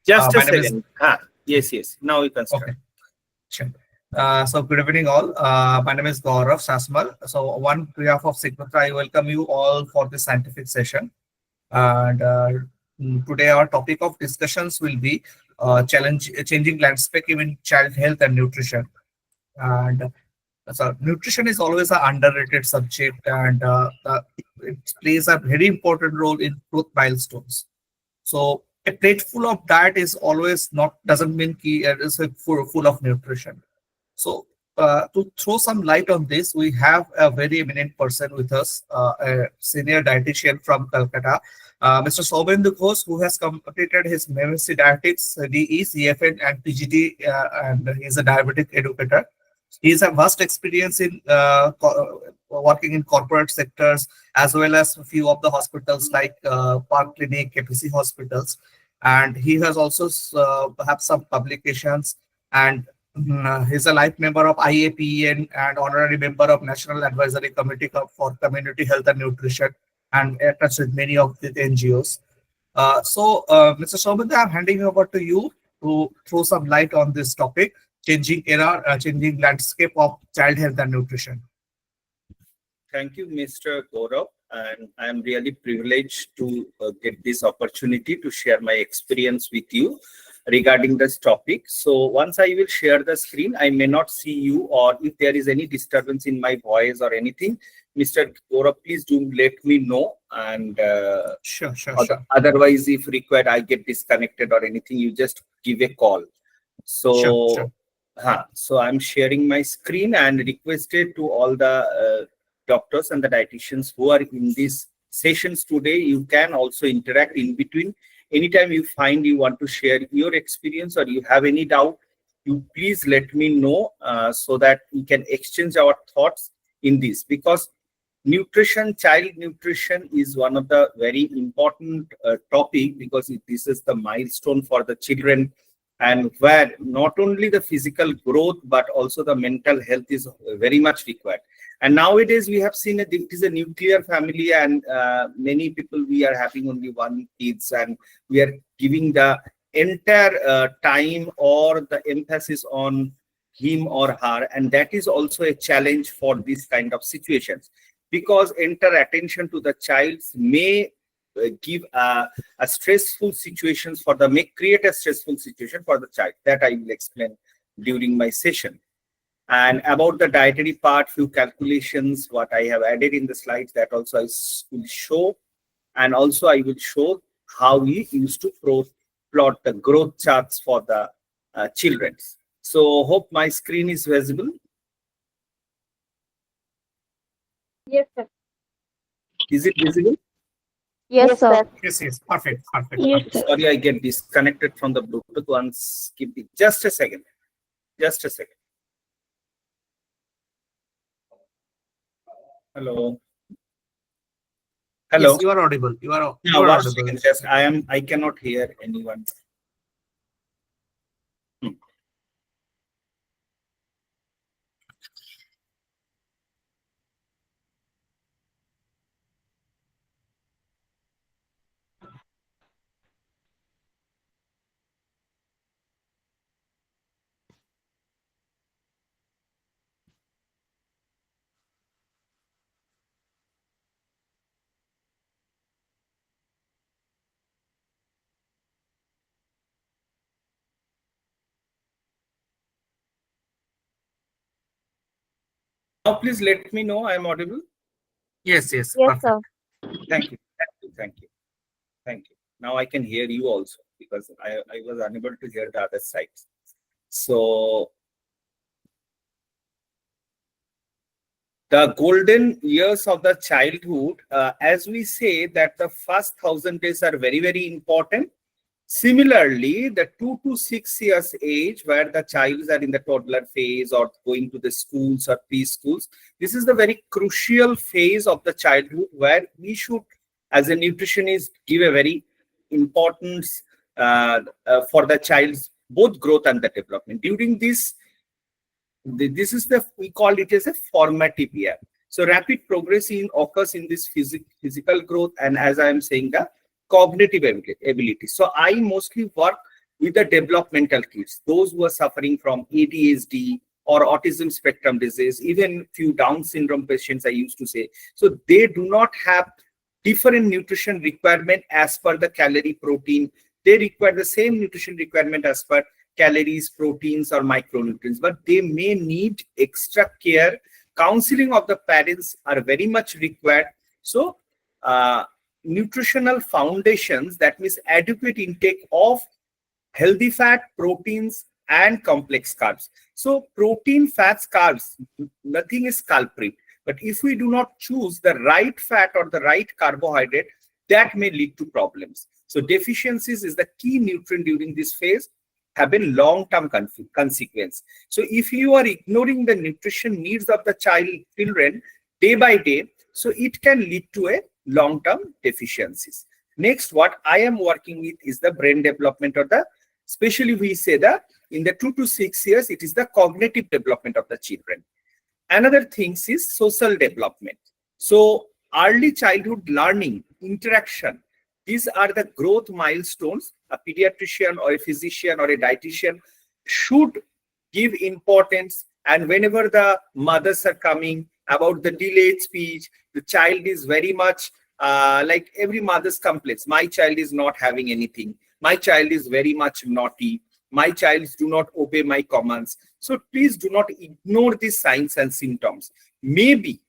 Just a My name is second. Yes, yes. Now you can okay. start. Sure. So good evening all. My name is Gaurav Sasmal. So on behalf of Signify, I welcome you all for this scientific session. And today our topic of discussions will be changing landscape in child health and nutrition. And so nutrition is always an underrated subject, and it plays a very important role in growth milestones. So a plate full of diet is always not doesn't mean it is full of nutrition. So to throw some light on this, we have a very eminent person with us, a senior dietitian from Calcutta, Mr. Sobendu Ghosh, who has completed his MSc Dietetics, DE, CFN, and PGD, and he is a diabetic educator. He has a vast experience in working in corporate sectors as well as a few of the hospitals like Park Clinic, KPC hospitals, and he has also have some publications, and he's a life member of IAPN and honorary member of National Advisory Committee for Community Health and Nutrition, and attached with many of the NGOs. Mr. Sobendu, I'm handing over to you to throw some light on this topic, changing landscape of child health and nutrition. Thank you, Mr. Gaurav. And I am really privileged to get this opportunity to share my experience with you regarding this topic. So once I will share the screen, I may not see you, or if there is any disturbance in my voice or anything, Mr. Gaurav, please do let me know. And Sure. Otherwise, if required, I get disconnected or anything, you just give a call. So, Sure. So I'm sharing my screen and requested to all the doctors and the dietitians who are in these sessions today, you can also interact in between. Anytime you find you want to share your experience or you have any doubt, you please let me know so that we can exchange our thoughts in this, because nutrition, child nutrition is one of the very important topic, because this is the milestone for the children, and where not only the physical growth but also the mental health is very much required. And nowadays we have seen it is a nuclear family, and many people, we are having only one kids, and we are giving the entire time or the emphasis on him or her, and that is also a challenge for this kind of situations, because entire attention to the child may give a stressful situations for the may create a stressful situation for the child. That I will explain during my session. And about the dietary part, few calculations what I have added in the slides, that also I will show, and also I will show how we used to plot the growth charts for the children. So hope my screen is visible. Yes, sir. Is it visible? Yes, sir. Yes. Perfect. Yes, sir. Sorry, I get disconnected from the Bluetooth once. Keep it. Just a second. Hello. Yes, you are audible. You are audible. Second. Just I cannot hear anyone. Now please let me know I am audible. Yes. Yes, Perfect. sir. Thank you. Now I can hear you also, because I was unable to hear the other side. So the golden years of the childhood, as we say that the first 1,000 days are very, very important. Similarly, the 2 to 6 years age, where the child are in the toddler phase or going to the schools or preschools, this is the very crucial phase of the childhood, where we should, as a nutritionist, give a very importance for the child's both growth and the development. During this is we call it as a formative year. So rapid progress occurs in this physical growth, and as I am saying, the cognitive ability. So I mostly work with the developmental kids, those who are suffering from ADHD or autism spectrum disease, even few Down syndrome patients, I used to say. So they do not have different nutrition requirement as per the calorie, protein. They require the same nutrition requirement as per calories, proteins, or micronutrients, but they may need extra care. Counseling of the parents are very much required. So nutritional foundations, that means adequate intake of healthy fat, proteins, and complex carbs. So protein, fats, carbs, nothing is culprit. But if we do not choose the right fat or the right carbohydrate, that may lead to problems. So deficiencies is the key nutrient during this phase, have a long-term consequence. So if you are ignoring the nutrition needs of the children day by day, so it can lead to a long-term deficiencies. Next, what I am working with is the brain development, or the, especially we say that in the 2 to 6 years, it is the cognitive development of the children. Another thing is social development. So early childhood learning, interaction, these are the growth milestones a pediatrician or a physician or a dietitian should give importance. And whenever the mothers are coming about the delayed speech, the child is very much like every mother's complaints. My child is not having anything. My child is very much naughty. My child do not obey my commands. So please do not ignore these signs and symptoms. Maybe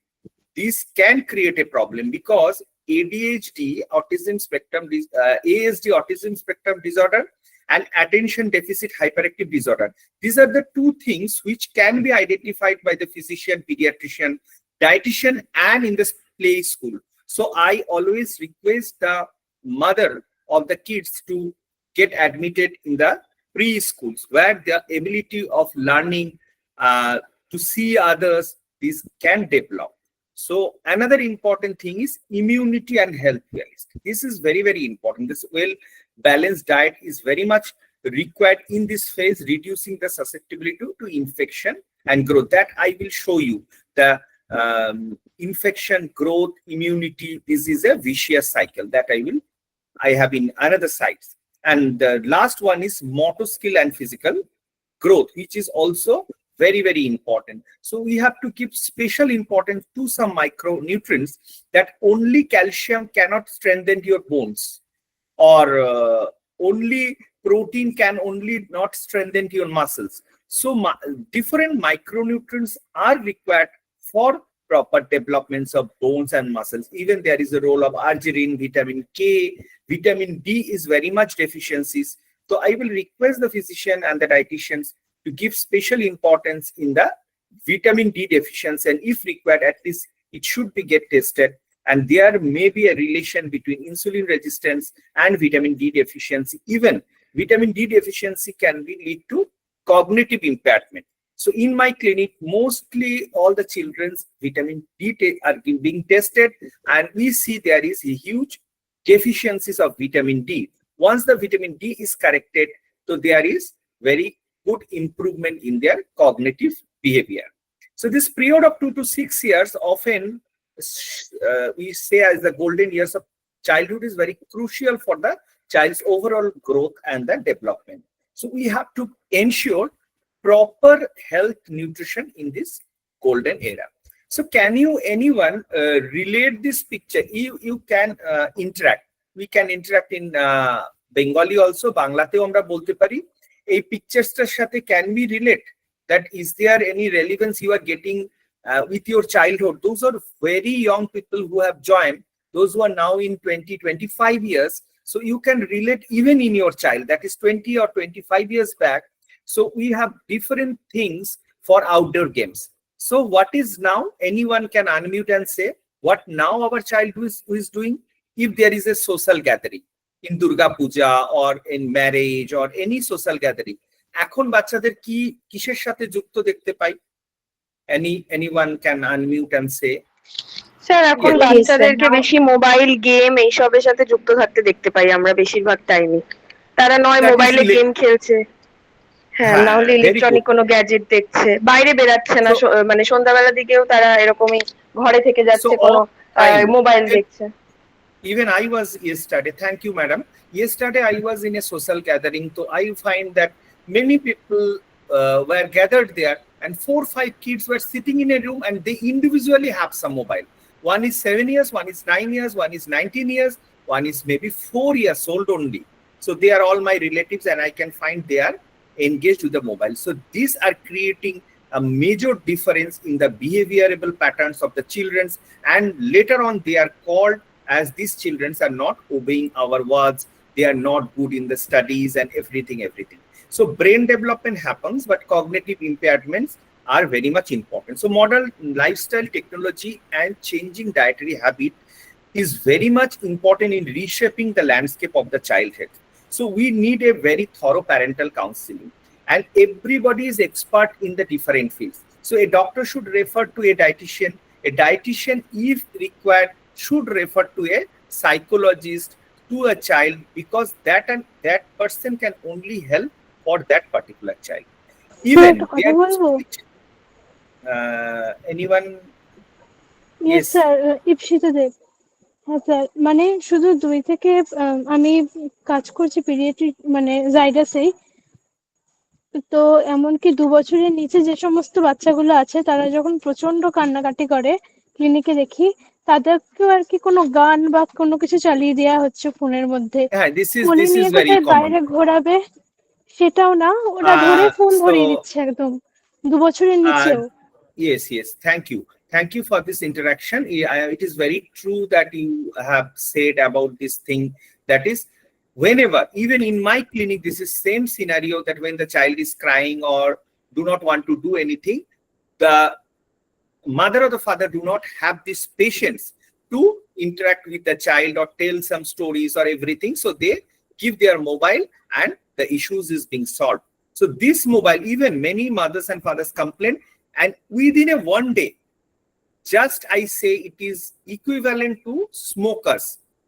this can create a problem, because ADHD, autism spectrum, ASD, autism spectrum disorder, and attention deficit hyperactive disorder. These are the two things which can be identified by the physician, pediatrician, dietitian, and in the play school. So I always request the mother of the kids to get admitted in the preschools, where the ability of learning to see others, this can develop. So another important thing is immunity and health wellness. This is very, very important. This well-balanced diet is very much required in this phase, reducing the susceptibility to infection and growth. That I will show you. The infection, growth, immunity, this is a vicious cycle that I have in another side. And the last one is motor skill and physical growth, which is also very, very important. So we have to give special importance to some micronutrients that only calcium cannot strengthen your bones, or only protein can only not strengthen your muscles. So different micronutrients are required for proper developments of bones and muscles. Even there is a role of arginine, vitamin K, vitamin D is very much deficiencies. So I will request the physician and the dietitians to give special importance in the vitamin D deficiency, and if required, at least it should be get tested. And there may be a relation between insulin resistance and vitamin D deficiency. Even vitamin D deficiency can lead to cognitive impairment. So in my clinic, mostly all the children's vitamin D are being tested, and we see there is a huge deficiencies of vitamin D. Once the vitamin D is corrected, so there is very good improvement in their cognitive behavior. So this period of 2 to 6 years, often we say as the golden years of childhood, is very crucial for the child's overall growth and the development. So we have to ensure proper health nutrition in this golden era. So can you, anyone relate this picture? You can interact. We can interact in Bengali also, Banglateও আমরা বলতে পারি। এই পিকচারটার সাথে can we relate that is there any relevance you are getting with your childhood? Those are very young people who have joined, those who are now in 20-25 years. So you can relate even in your child that is 20 or 25 years back. So we have different things for outdoor games. So what is now? Anyone can unmute and say what now our child who is doing. If there is a social gathering in Durga Puja or in marriage or any social gathering, এখন বাচ্চাদের কি কিসের সাথে যুক্ত দেখতে পাই? Anyone can unmute and say. Sir এখন বাচ্চাদেরকে বেশি মোবাইল গেম এইসবের সাথে যুক্ত থাকতে দেখতে পাই আমরা বেশিরভাগ টাইমে। তারা নয় মোবাইলে গেম খেলছে, হ্যাঁ, না হলে ইলেকট্রনিক কোনো গ্যাজেট দেখছে, বাইরে বেরাচ্ছে না, মানে সন্ধ্যাবেলার দিকেও তারা এরকমই ঘরে থেকে যাচ্ছে, কোনো মোবাইল দেখছে। even I was yesterday, thank you, madam. Yesterday, I was in a social gathering, so I find that many people were gathered there, and 4 or 5 kids were sitting in a room, and they individually have some mobile. One is 7 years, one is 9 years, one is 19 years, one is maybe 4 years old only. So they are all my relatives, and I can find they are engaged with the mobile. So these are creating a major difference in the behavioral patterns of the children, and later on they are called as these children are not obeying our words, they are not good in the studies and everything. So brain development happens, but cognitive impairments are very much important. So modern lifestyle, technology, and changing dietary habit is very much important in reshaping the landscape of the childhood. So we need a very thorough parental counseling, and everybody is expert in the different fields. So a doctor should refer to a dietitian. A dietitian, if required, should refer to a psychologist, to a child, because that person can only help for that particular child. Even anyone? Yes, sir. Ipsita দেব। হ্যাঁ sir, মানে শুধু 2 থেকে আমি কাজ করছি paediatric মানে জাইডাসেই। তো এমনকি 2 বছরের নিচে যে সমস্ত বাচ্চাগুলো আছে তারা যখন প্রচন্ড কান্নাকাটি করে ক্লিনিকে দেখি, তাদেরকেও আর কি কোনো গান বা কোনো কিছু চালিয়ে দেওয়া হচ্ছে ফোনের মধ্যে। ফোনে নিয়ে কোথায় বাইরে ঘোরাবে সেটাও না, ওরা ধরে ফোন ধরিয়ে দিচ্ছে একদম 2 বছরের নিচেও। Yes, thank you for this interaction. It is very true that you have said about this thing, that is, whenever, even in my clinic, this is same scenario, that when the child is crying or do not want to do anything, the mother or the father do not have this patience to interact with the child or tell some stories or everything. So they give their mobile and the issues is being solved. So this mobile, even many mothers and fathers complain, and within a 1 day, just I say it is equivalent to smokers.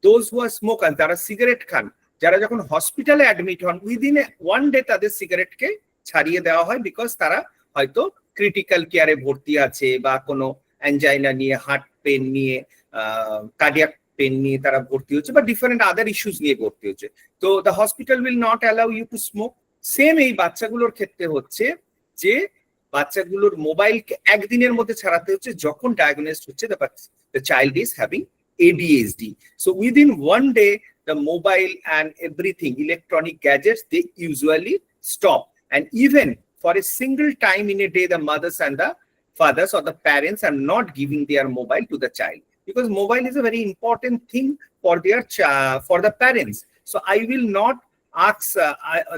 Those who are smokers, যারা cigarette খান, যারা যখন হসপিটালে admit হন, within a 1 day তাদের সিগারেটকে ছাড়িয়ে দেওয়া হয়, because তারা হয়তো ক্রিটিক্যাল কেয়ারে ভর্তি আছে, বা কোনো অ্যাঞ্জাইনা নিয়ে, হার্ট পেন নিয়ে, কার্ডিয়াক পেন নিয়ে তারা ভর্তি হচ্ছে, বা ডিফারেন্ট আদার ইস্যুস নিয়ে ভর্তি হচ্ছে। তো the hospital will not allow you to smoke. Same এই বাচ্চাগুলোর ক্ষেত্রে হচ্ছে যে বাচ্চাগুলোর মোবাইলকে একদিনের মধ্যে ছাড়াতে হচ্ছে যখন ডায়াগনোসড হচ্ছে the child is having ADHD. So within 1 day, the mobile and everything, electronic gadgets, they usually stop. And even for a single time in a day, the mothers and the fathers or the parents are not giving their mobile to the child, because mobile is a very important thing for their for the parents. So I will not ask,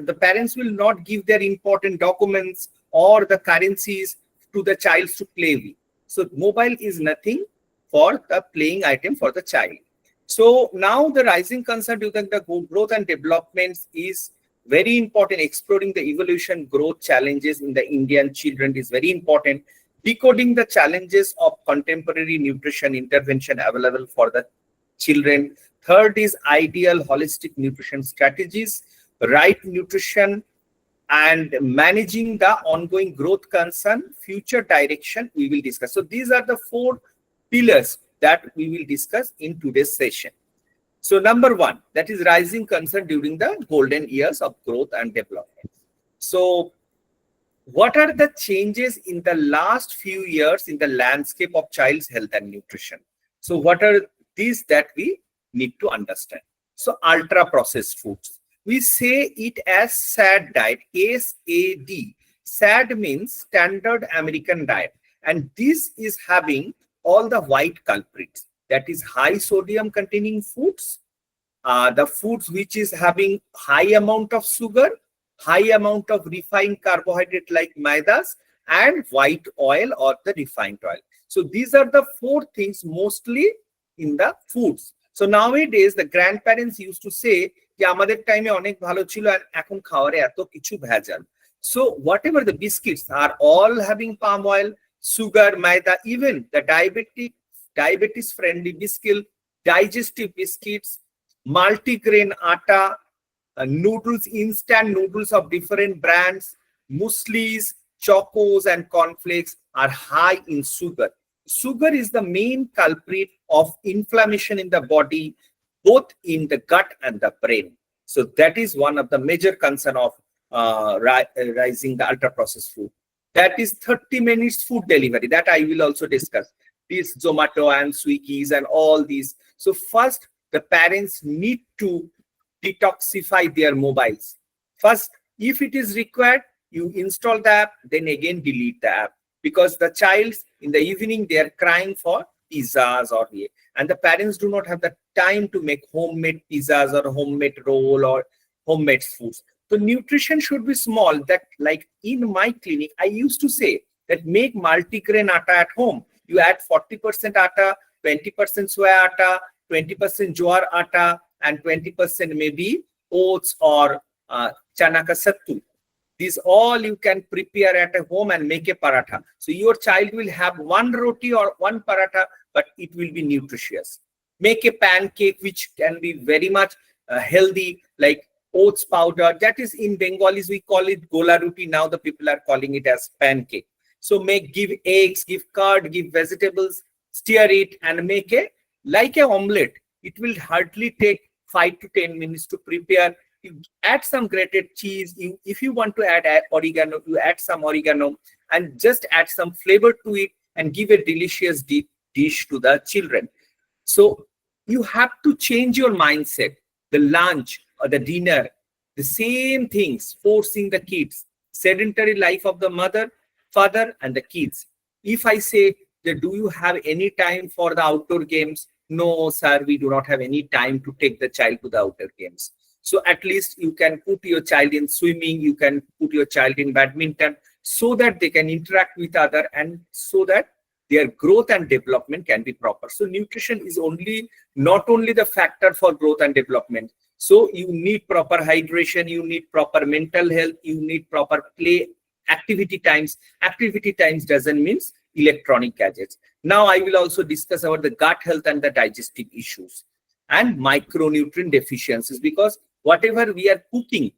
the parents will not give their important documents or the currencies to the child to play with. So mobile is nothing for the playing item for the child. So now the rising concern due to the growth and developments is very important. Exploring the evolution growth challenges in the Indian children is very important. Decoding the challenges of contemporary nutrition intervention available for the children. Third is ideal holistic nutrition strategies, right nutrition, and managing the ongoing growth concern, future direction we will discuss. So these are the 4 pillars that we will discuss in today's session. So number 1, that is rising concern during the golden years of growth and development. So what are the changes in the last few years in the landscape of child's health and nutrition? So what are these that we need to understand? So ultra processed foods. We say it as SAD diet, SAD. SAD means Standard American Diet. And this is having all the white culprits. That is high sodium containing foods, the foods which is having high amount of sugar, high amount of refined carbohydrate like maidas, and white oil or the refined oil. So these are the 4 things mostly in the foods. So nowadays the grandparents used to say, আমাদের টাইমে অনেক ভালো ছিল আর এখন খাওয়ারে এত কিছু ভেজাল। So whatever the biscuits are all having palm oil, sugar, maida, even the diabetes friendly biscuit, digestive biscuits, multigrain atta, noodles, instant noodles of different brands, mueslis, chocos, and cornflakes are high in sugar. Sugar is the main culprit of inflammation in the body, both in the gut and the brain. So that is one of the major concern of rising the ultra processed food. That is 30 minutes food delivery that I will also discuss. These Zomato and Swiggies and all these. So first, the parents need to detoxify their mobiles. First, if it is required, you install the app, then again delete the app. Because the child in the evening, they are crying for pizzas or and the parents do not have the time to make homemade pizzas or homemade roll or homemade foods. So nutrition should be small. That like in my clinic, I used to say that make multigrain atta at home. You add 40% atta, 20% soya atta, 20% jowar atta, and 20% maybe oats or chana ka sattu. These all you can prepare at a home and make a paratha. So your child will have one roti or one paratha, but it will be nutritious. Make a pancake which can be very much healthy, like oats powder. That is in Bengalis, we call it gola roti. Now the people are calling it as pancake. So give eggs, give curd, give vegetables, stir it and make like a omelette. It will hardly take 5 to 10 minutes to prepare. You add some grated cheese. If you want to add oregano, you add some oregano and just add some flavor to it and give a delicious dish to the children. So you have to change your mindset. The lunch or the dinner, the same things, forcing the kids, sedentary life of the mother, father, and the kids. If I say that, do you have any time for the outdoor games? No, sir, we do not have any time to take the child to the outdoor games. So at least you can put your child in swimming, you can put your child in badminton, so that they can interact with other and so that their growth and development can be proper. So nutrition is not only the factor for growth and development. So you need proper hydration, you need proper mental health, you need proper play, activity times. Activity times doesn't mean electronic gadgets. Now I will also discuss about the gut health and the digestive issues and micronutrient deficiencies, because whatever we are cooking,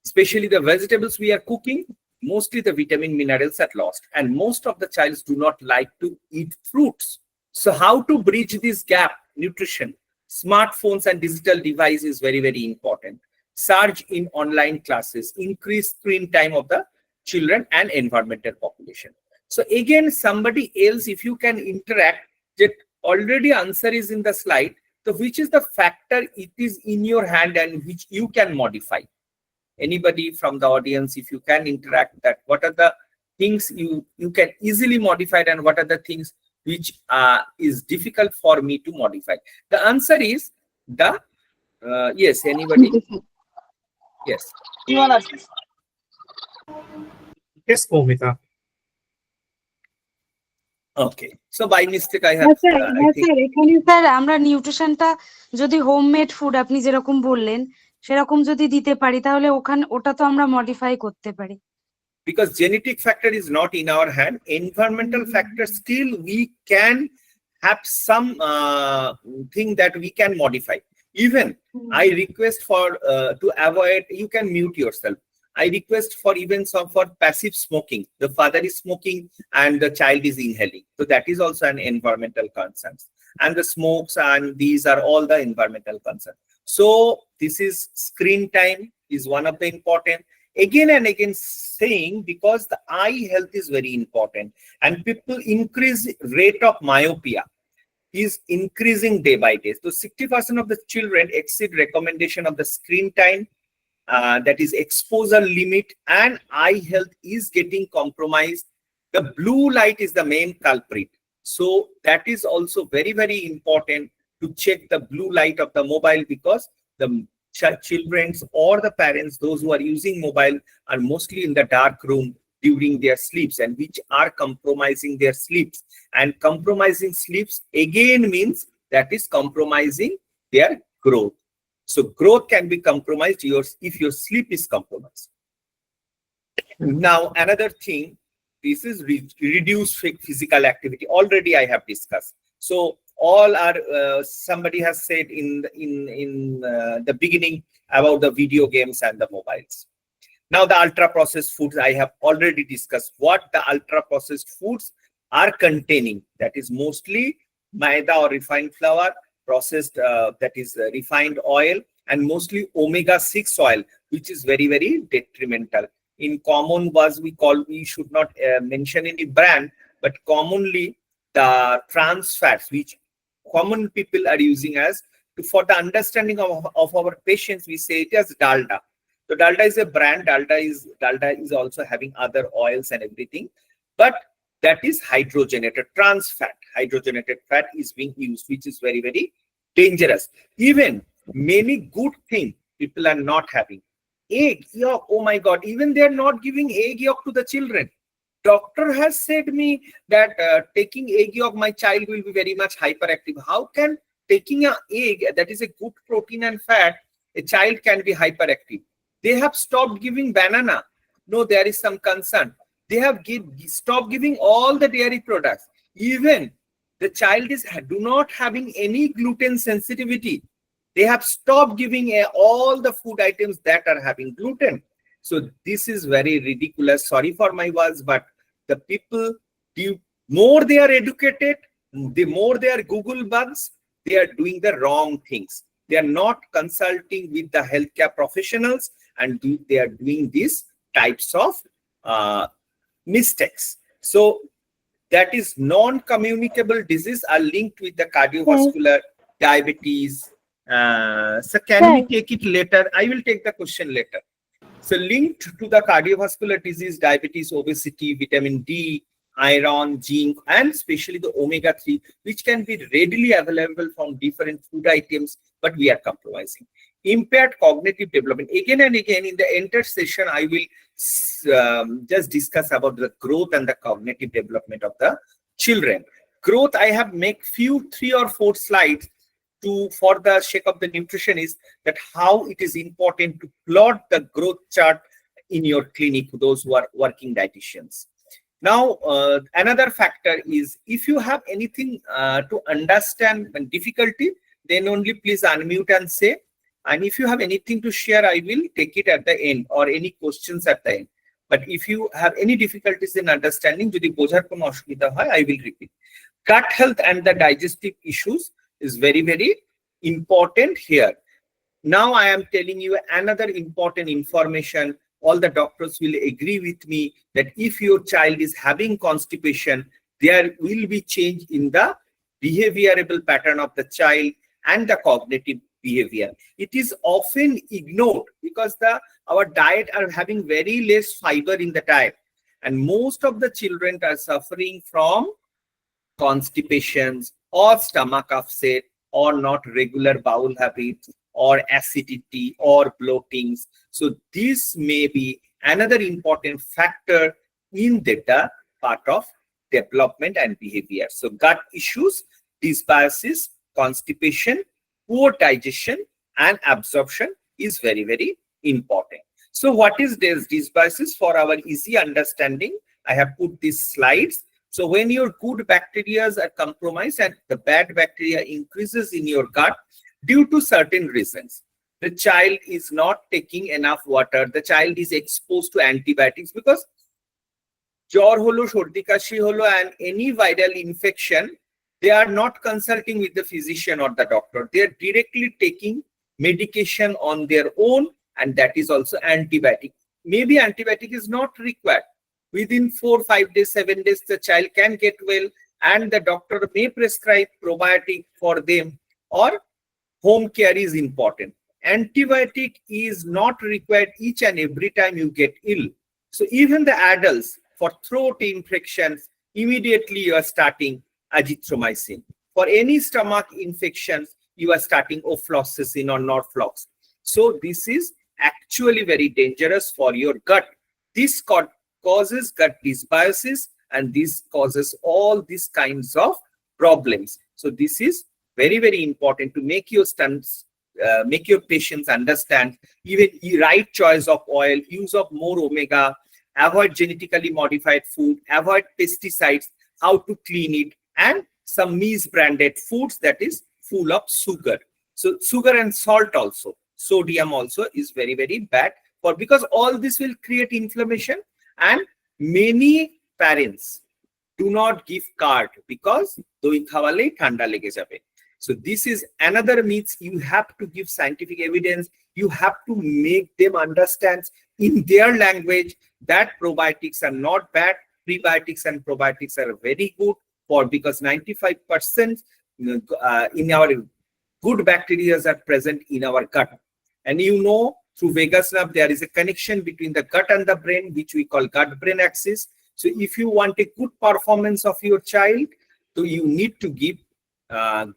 especially the vegetables we are cooking, mostly the vitamin minerals are lost, and most of the childs do not like to eat fruits. So how to bridge this gap? Nutrition, smartphones and digital device is very, very important. Surge in online classes, increase screen time of the children and environmental population. So again, somebody else, if you can interact, that already answer is in the slide. So which is the factor it is in your hand and which you can modify? Anybody from the audience, if you can interact, that what are the things you can easily modify and what are the things which is difficult for me to modify? The answer is the, yes, anybody? Yes. Yes, Povita. Okay. So by mistake, I have. এখানে sir আমরা নিউট্রিশনটা যদি homemade food আপনি যেরকম বললেন সেরকম যদি দিতে পারি তাহলে ওটা তো আমরা মডিফাই করতে পারি। Because genetic factor is not in our hand, environmental factor still we can have some thing that we can modify. Even I request for to avoid, you can mute yourself. I request for even some for passive smoking. The father is smoking and the child is inhaling. So that is also an environmental concern. And the smokes and these are all the environmental concerns. So this is screen time is one of the important. Again and again saying, because the eye health is very important and people increase rate of myopia is increasing day by day. So 60% of the children exceed recommendation of the screen time, that is exposure limit, and eye health is getting compromised. The blue light is the main culprit. So that is also very, very important to check the blue light of the mobile, because the children or the parents, those who are using mobile, are mostly in the dark room during their sleeps, and which are compromising their sleeps. And compromising sleeps again means that is compromising their growth. So growth can be compromised if your sleep is compromised. Now another thing, this is reduced physical activity. Already I have discussed. So all are somebody has said in the beginning about the video games and the mobiles. Now the ultra processed foods, I have already discussed what the ultra processed foods are containing. That is mostly maida or refined flour, processed, that is refined oil, and mostly omega-6 oil, which is very, very detrimental. In common words, we should not mention any brand, but commonly the trans fats, which common people are using as, for the understanding of our patients, we say it as dalda. So dalda is a brand. Dalda is also having other oils and everything, but that is hydrogenated trans fat. Hydrogenated fat is being used, which is very, very dangerous. Even many good things people are not having. Egg yolk, oh my God, even they are not giving egg yolk to the children. Doctor has said me that taking egg yolk, my child will be very much hyperactive. How can taking an egg that is a good protein and fat, a child can be hyperactive? They have stopped giving banana. No, there is some concern. They have stopped giving all the dairy products. Even the child is not having any gluten sensitivity. They have stopped giving all the food items that are having gluten. So this is very ridiculous. Sorry for my words, but the people, the more they are educated, the more they are Google bugs, they are doing the wrong things. They are not consulting with the healthcare professionals, and they are doing these types of mistakes. So that is non-communicable disease are linked with the cardiovascular, diabetes. So can we take it later? I will take the question later. So linked to the cardiovascular disease, diabetes, obesity, vitamin D, iron, zinc, and especially the omega-3, which can be readily available from different food items, but we are compromising. Impaired cognitive development. Again and again in the entire session, I will just discuss about the growth and the cognitive development of the children. Growth, I have make 3 or 4 slides for the sake of the nutrition, is that how it is important to plot the growth chart in your clinic, those who are working dietitians. Now, another factor is if you have anything to understand and difficulty, then only please unmute and say. And if you have anything to share, I will take it at the end, or any questions at the end. But if you have any difficulties in understanding, jodi bojhar kono oshubidha hoy, I will repeat. Gut health and the digestive issues is very, very important here. Now I am telling you another important information. All the doctors will agree with me that if your child is having constipation, there will be change in the behavioral pattern of the child and the cognitive behavior. It is often ignored because our diet are having very less fiber in the diet, and most of the children are suffering from constipations or stomach upset or not regular bowel habits or acidity or bloatings. So this may be another important factor in the part of development and behavior. So gut issues, dysbiosis, constipation, poor digestion and absorption is very, very important. So what is this dysbiosis? For our easy understanding, I have put these slides. So when your good bacteria are compromised and the bad bacteria increases in your gut due to certain reasons, the child is not taking enough water, the child is exposed to antibiotics, because jor holo, shordi kashi holo, and any viral infection, they are not consulting with the physician or the doctor. They are directly taking medication on their own, and that is also antibiotic. Maybe antibiotic is not required. Within 4, 5 days, 7 days, the child can get well, and the doctor may prescribe probiotic for them, or home care is important. Antibiotic is not required each and every time you get ill. So even the adults, for throat infections, immediately you are starting azithromycin. For any stomach infections, you are starting ofloxacin or norflox. So this is actually very dangerous for your gut. This causes gut dysbiosis, and this causes all these kinds of problems. So this is very, very important to make your patients understand even right choice of oil, use of more omega, avoid genetically modified food, avoid pesticides, how to clean it, and some misbranded foods that is full of sugar. So sugar and salt also, sodium also is very, very bad, because all this will create inflammation, and many parents do not give card because doi khawale thanda lege jabe. So this is another myth. You have to give scientific evidence. You have to make them understand in their language that probiotics are not bad. Prebiotics and probiotics are very good because 95% in our good bacteria are present in our gut. And you know, through vagus nerve, there is a connection between the gut and the brain, which we call gut-brain axis. So if you want a good performance of your child, so you need to give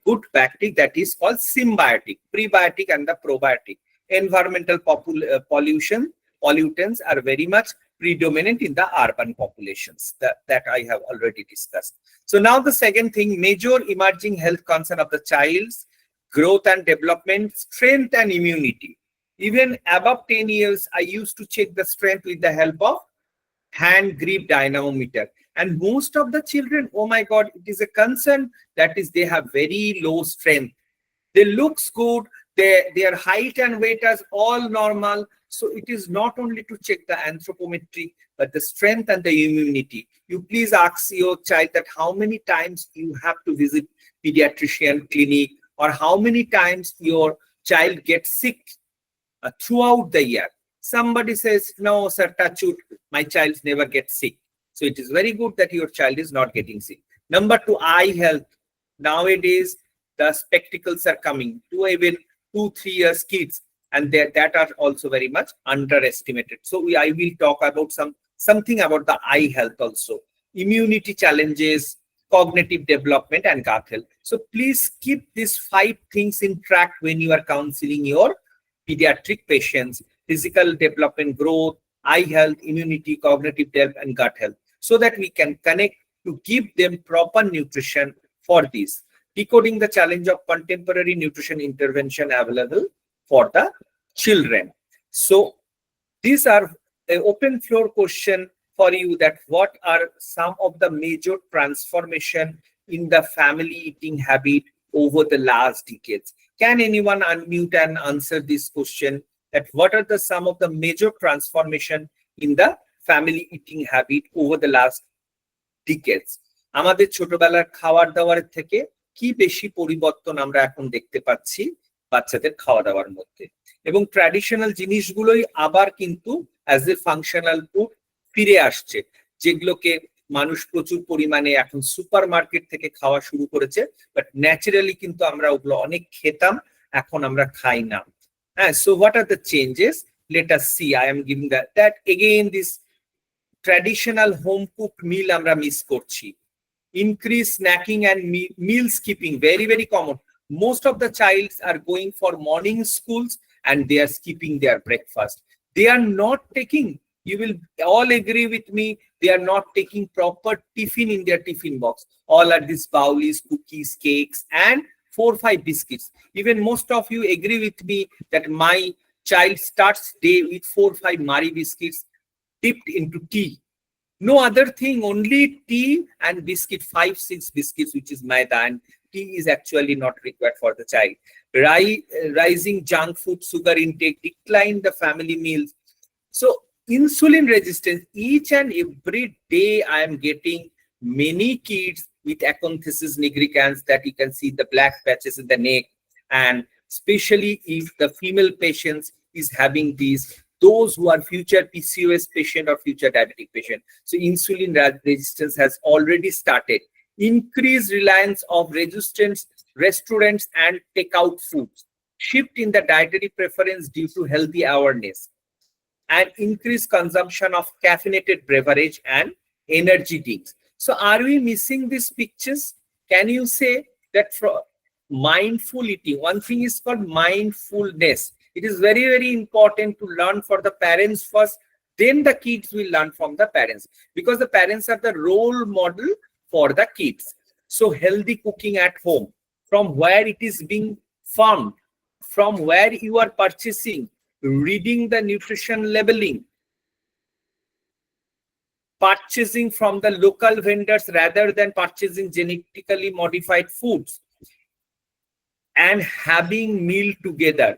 good bacteria that is called symbiotic, prebiotic and the probiotic. Environmental pollutants are very much predominant in the urban populations that I have already discussed. So now the second thing, major emerging health concern of the child's growth and development, strength and immunity. Even above 10 years, I used to check the strength with the help of hand grip dynamometer. And most of the children, oh my God, it is a concern that is they have very low strength. They looks good, their height and weight is all normal. So it is not only to check the anthropometry, but the strength and the immunity. You please ask your child that how many times you have to visit pediatrician clinic, or how many times your child gets sick throughout the year. Somebody says, no, sir, touch wood, my child never gets sick. So it is very good that your child is not getting sick. Number two, eye health. Nowadays, the spectacles are coming to even 2-3 years kids, and that are also very much underestimated. So I will talk about something about the eye health also. Immunity challenges, cognitive development, and gut health. So please keep these 5 things in track when you are counseling your pediatric patients: physical development, growth, eye health, immunity, cognitive development, and gut health, so that we can connect to give them proper nutrition for this. Decoding the challenge of contemporary nutrition intervention available for the children. So these are an open floor question for you, that what are some of the major transformation in the family eating habit over the last decades? Can anyone unmute and answer this question, that what are the some of the major transformation in the family eating habit over the last decades? আমাদের ছোটবেলার খাবার দাবারের থেকে কি বেশি পরিবর্তন আমরা এখন দেখতে পাচ্ছি বাচ্চাদের খাওয়া দাওয়ার মধ্যে, এবং ট্র্যাডিশনাল জিনিসগুলোই আবার কিন্তু অ্যাজ এ ফাংশনাল ফুড ফিরে আসছে, যেগুলোকে মানুষ প্রচুর পরিমাণে এখন সুপার মার্কেট থেকে খাওয়া শুরু করেছে, বাট ন্যাচারালি কিন্তু আমরা ওগুলো অনেক খেতাম, এখন আমরা খাই না। হ্যাঁ, so what are the changes? Let us see. I am giving that again this traditional home cooked meal আমরা মিস করছি। Increase snacking and meal skipping, very, very common. Most of the childs are going for morning schools and they are skipping their breakfast. They are not taking, you will all agree with me, they are not taking proper tiffin in their tiffin box. All are these bowlies, cookies, cakes, and 4-5 biscuits. Even most of you agree with me that my child starts day with 4-5 Marie biscuits dipped into tea. No other thing, only tea and biscuit, 5-6 biscuits, which is maida, and tea is actually not required for the child. Rising junk food, sugar intake, decline the family meals. So insulin resistance, each and every day I am getting many kids with acanthosis nigricans, that you can see the black patches in the neck, and especially if the female patients is having these, those who are future PCOS patient or future diabetic patient. So insulin resistance has already started. Increased reliance of resistance restaurants and takeout foods. Shift in the dietary preference due to healthy awareness. And increased consumption of caffeinated beverage and energy drinks. So are we missing these pictures? Can you say that for mindful eating, one thing is called mindfulness. It is very, very important to learn for the parents first, then the kids will learn from the parents, because the parents are the role model for the kids. So healthy cooking at home, from where it is being found, from where you are purchasing, reading the nutrition labeling, purchasing from the local vendors rather than purchasing genetically modified foods, and having meal together.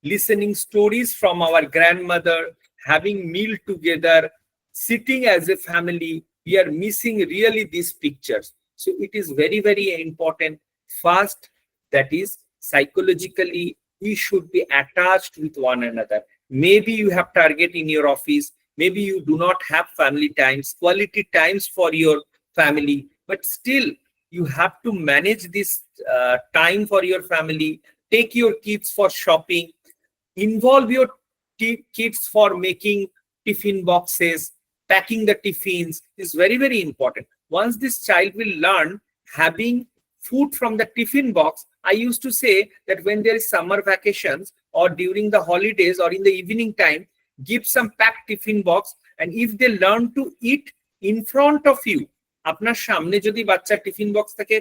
Listening stories from our grandmother, having meal together, sitting as a family, we are missing really these pictures. So it is very, very important. First, that is psychologically we should be attached with one another. Maybe you have target in your office, maybe you do not have family times, quality times for your family, but still you have to manage this time for your family, take your kids for shopping, involve your kids for making tiffin boxes, packing the tiffins is very, very important. Once this child will learn having food from the tiffin box, I used to say that when there is summer vacations or during the holidays or in the evening time, give some packed tiffin box, and if they learn to eat in front of you, আপনার সামনে যদি বাচ্চা tiffin box থেকে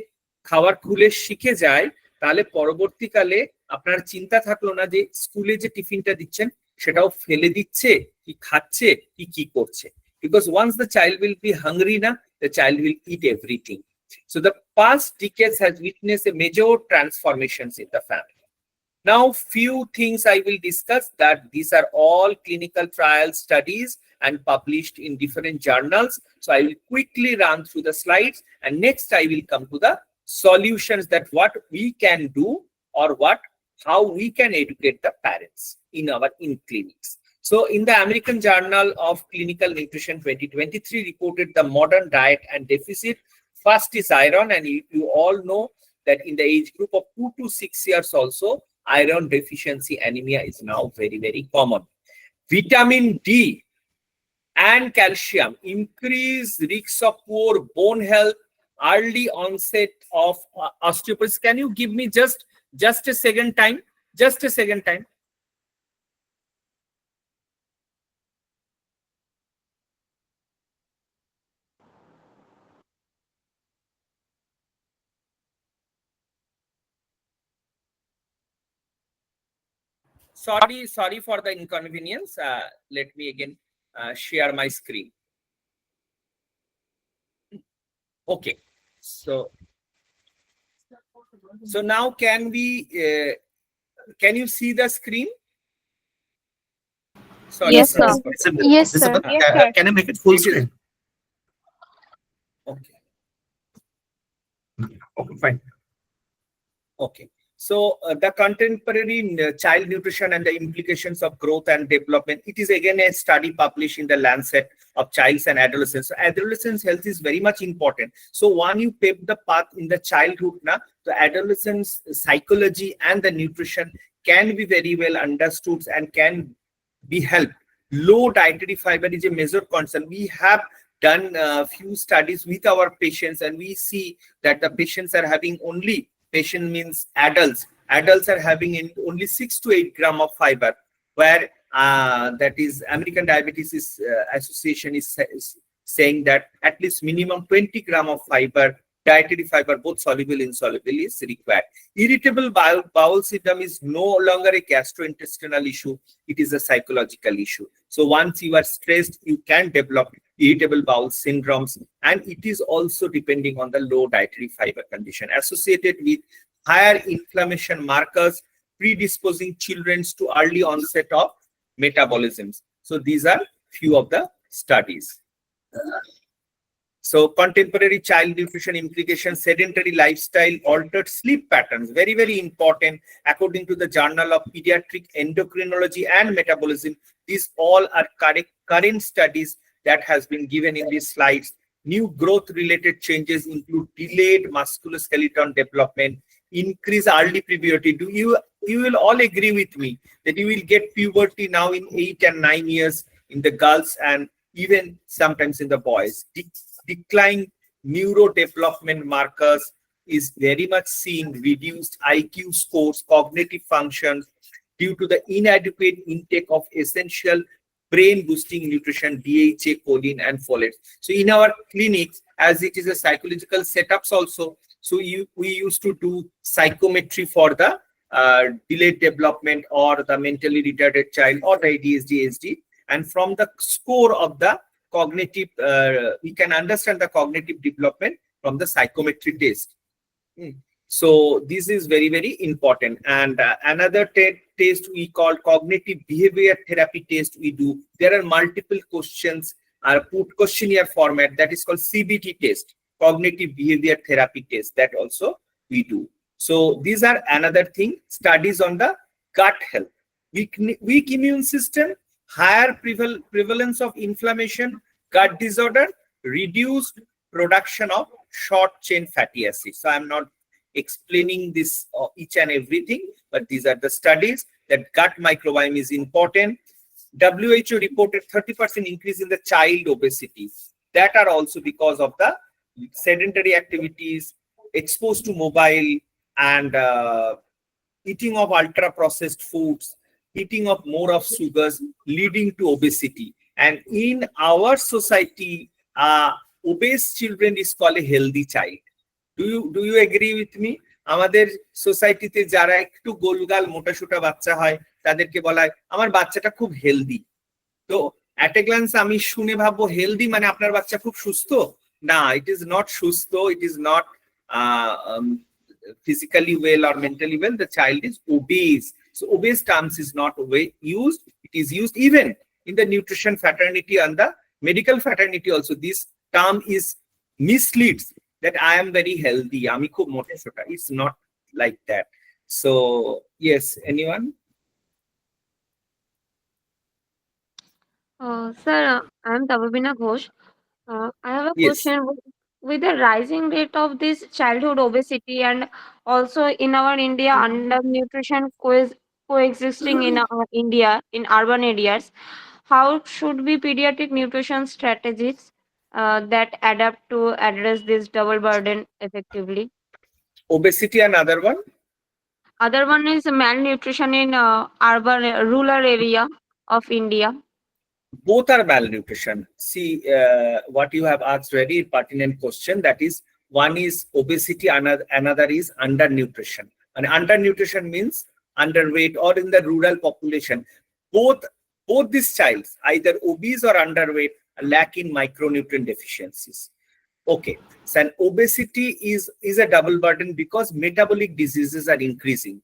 খাবার খুলে শিখে যায়, তাহলে পরবর্তীকালে আপনার চিন্তা থাকলো না যে স্কুলে যে টিফিনটা দিচ্ছেন সেটাও ফেলে দিচ্ছে কি খাচ্ছে কি করছে, because once the child will be hungry na, the child will eat everything. So the past decades has witnessed a major transformations in the family. Now few things I will discuss, that these are all clinical trial studies and published in different journals. So I will quickly run through the slides, and next I will come to the solutions, that what we can do or how we can educate the parents in clinics. So in the American Journal of Clinical Nutrition 2023 reported the modern diet and deficit. First is iron, and you all know that in the age group of 2 to 6 years also, iron deficiency anemia is now very, very common. Vitamin D and calcium increase risks of poor bone health, early onset of osteoporosis. Can you give me just a second time? Just a second time. Sorry for the inconvenience. Let me again share my screen. Okay, so now can you see the screen? Sorry, Yes, sir. Yes, sir. Can you make it full screen? Okay. Okay, fine. Okay. So the contemporary child nutrition and the implications of growth and development, it is again a study published in the Lancet of Childs and Adolescents. So adolescence health is very much important. So when you pave the path in the childhood, the adolescence psychology and the nutrition can be very well understood and can be helped. Low dietary fiber is a major concern. We have done a few studies with our patients, and we see that the patients are having only, patient means adults are having only 6 to 8 gram of fiber, where that is American Diabetes Association is saying that at least minimum 20 gram of fiber, dietary fiber, both soluble and insoluble, is required. Irritable bowel syndrome is no longer a gastrointestinal issue, it is a psychological issue. So once you are stressed, you can develop irritable bowel syndromes, and it is also depending on the low dietary fiber condition associated with higher inflammation markers predisposing children to early onset of metabolisms. So these are few of the studies. So contemporary child nutrition implications, sedentary lifestyle, altered sleep patterns, very, very important. According to the Journal of Pediatric Endocrinology and Metabolism, these all are current studies that has been given in these slides. New growth related changes include delayed musculoskeletal development, increase early puberty. You will all agree with me that you will get puberty now in 8 and 9 years in the girls and even sometimes in the boys. Decline neurodevelopment markers is very much seen, reduced IQ scores, cognitive functions due to the inadequate intake of essential brain boosting nutrition, DHA, choline, and folate. So in our clinics, as it is a psychological setups also, so we used to do psychometry for the delayed development or the mentally retarded child or the ADHD, ASD, and from the score of the cognitive, we can understand the cognitive development from the psychometry test. So this is very, very important. And another test we call cognitive behavior therapy test we do. There are multiple questions put questionnaire format, that is called CBT test, cognitive behavior therapy test, that also we do. So these are another thing, studies on the gut health. Weak immune system, higher prevalence of inflammation, gut disorder, reduced production of short chain fatty acids. So I'm not explaining this each and everything, but these are the studies that gut microbiome is important. WHO reported 30% increase in the child obesity. That are also because of the sedentary activities, exposed to mobile, and eating of ultra processed foods, eating of more of sugars, leading to obesity. And in our society, obese children is called a healthy child. Do you agree with me? আমাদের সোসাইটিতে যারা একটু গোলগাল মোটাসোটা বাচ্চা হয় তাদেরকে বলা হয় আমার বাচ্চাটা খুব হেলদি। তো at a glance আমি শুনে ভাববো হেলদি মানে আপনার বাচ্চা খুব সুস্থ? না, it is not সুস্থ, it is not physically well or mentally well. The child is obese. So obese terms is not used. It is used even in the nutrition fraternity and the medical fraternity also. This term is misleads that I am very healthy. Ami khub mote chota. It's not like that. So yes, anyone? Sir, I am Tababina Ghosh. I have a Yes. question. With the rising rate of this childhood obesity and also in our India undernutrition coexisting in our India in urban areas, how should be pediatric nutrition strategies that adapt to address this double burden effectively? Obesity and other one? Other one is malnutrition in urban rural area of India. Both are malnutrition. See, what you have asked, very pertinent question. That is, one is obesity, another is undernutrition. And undernutrition means underweight or in the rural population. Both these childs, either obese or underweight, lack in micronutrient deficiencies. Okay, so an obesity is a double burden because metabolic diseases are increasing.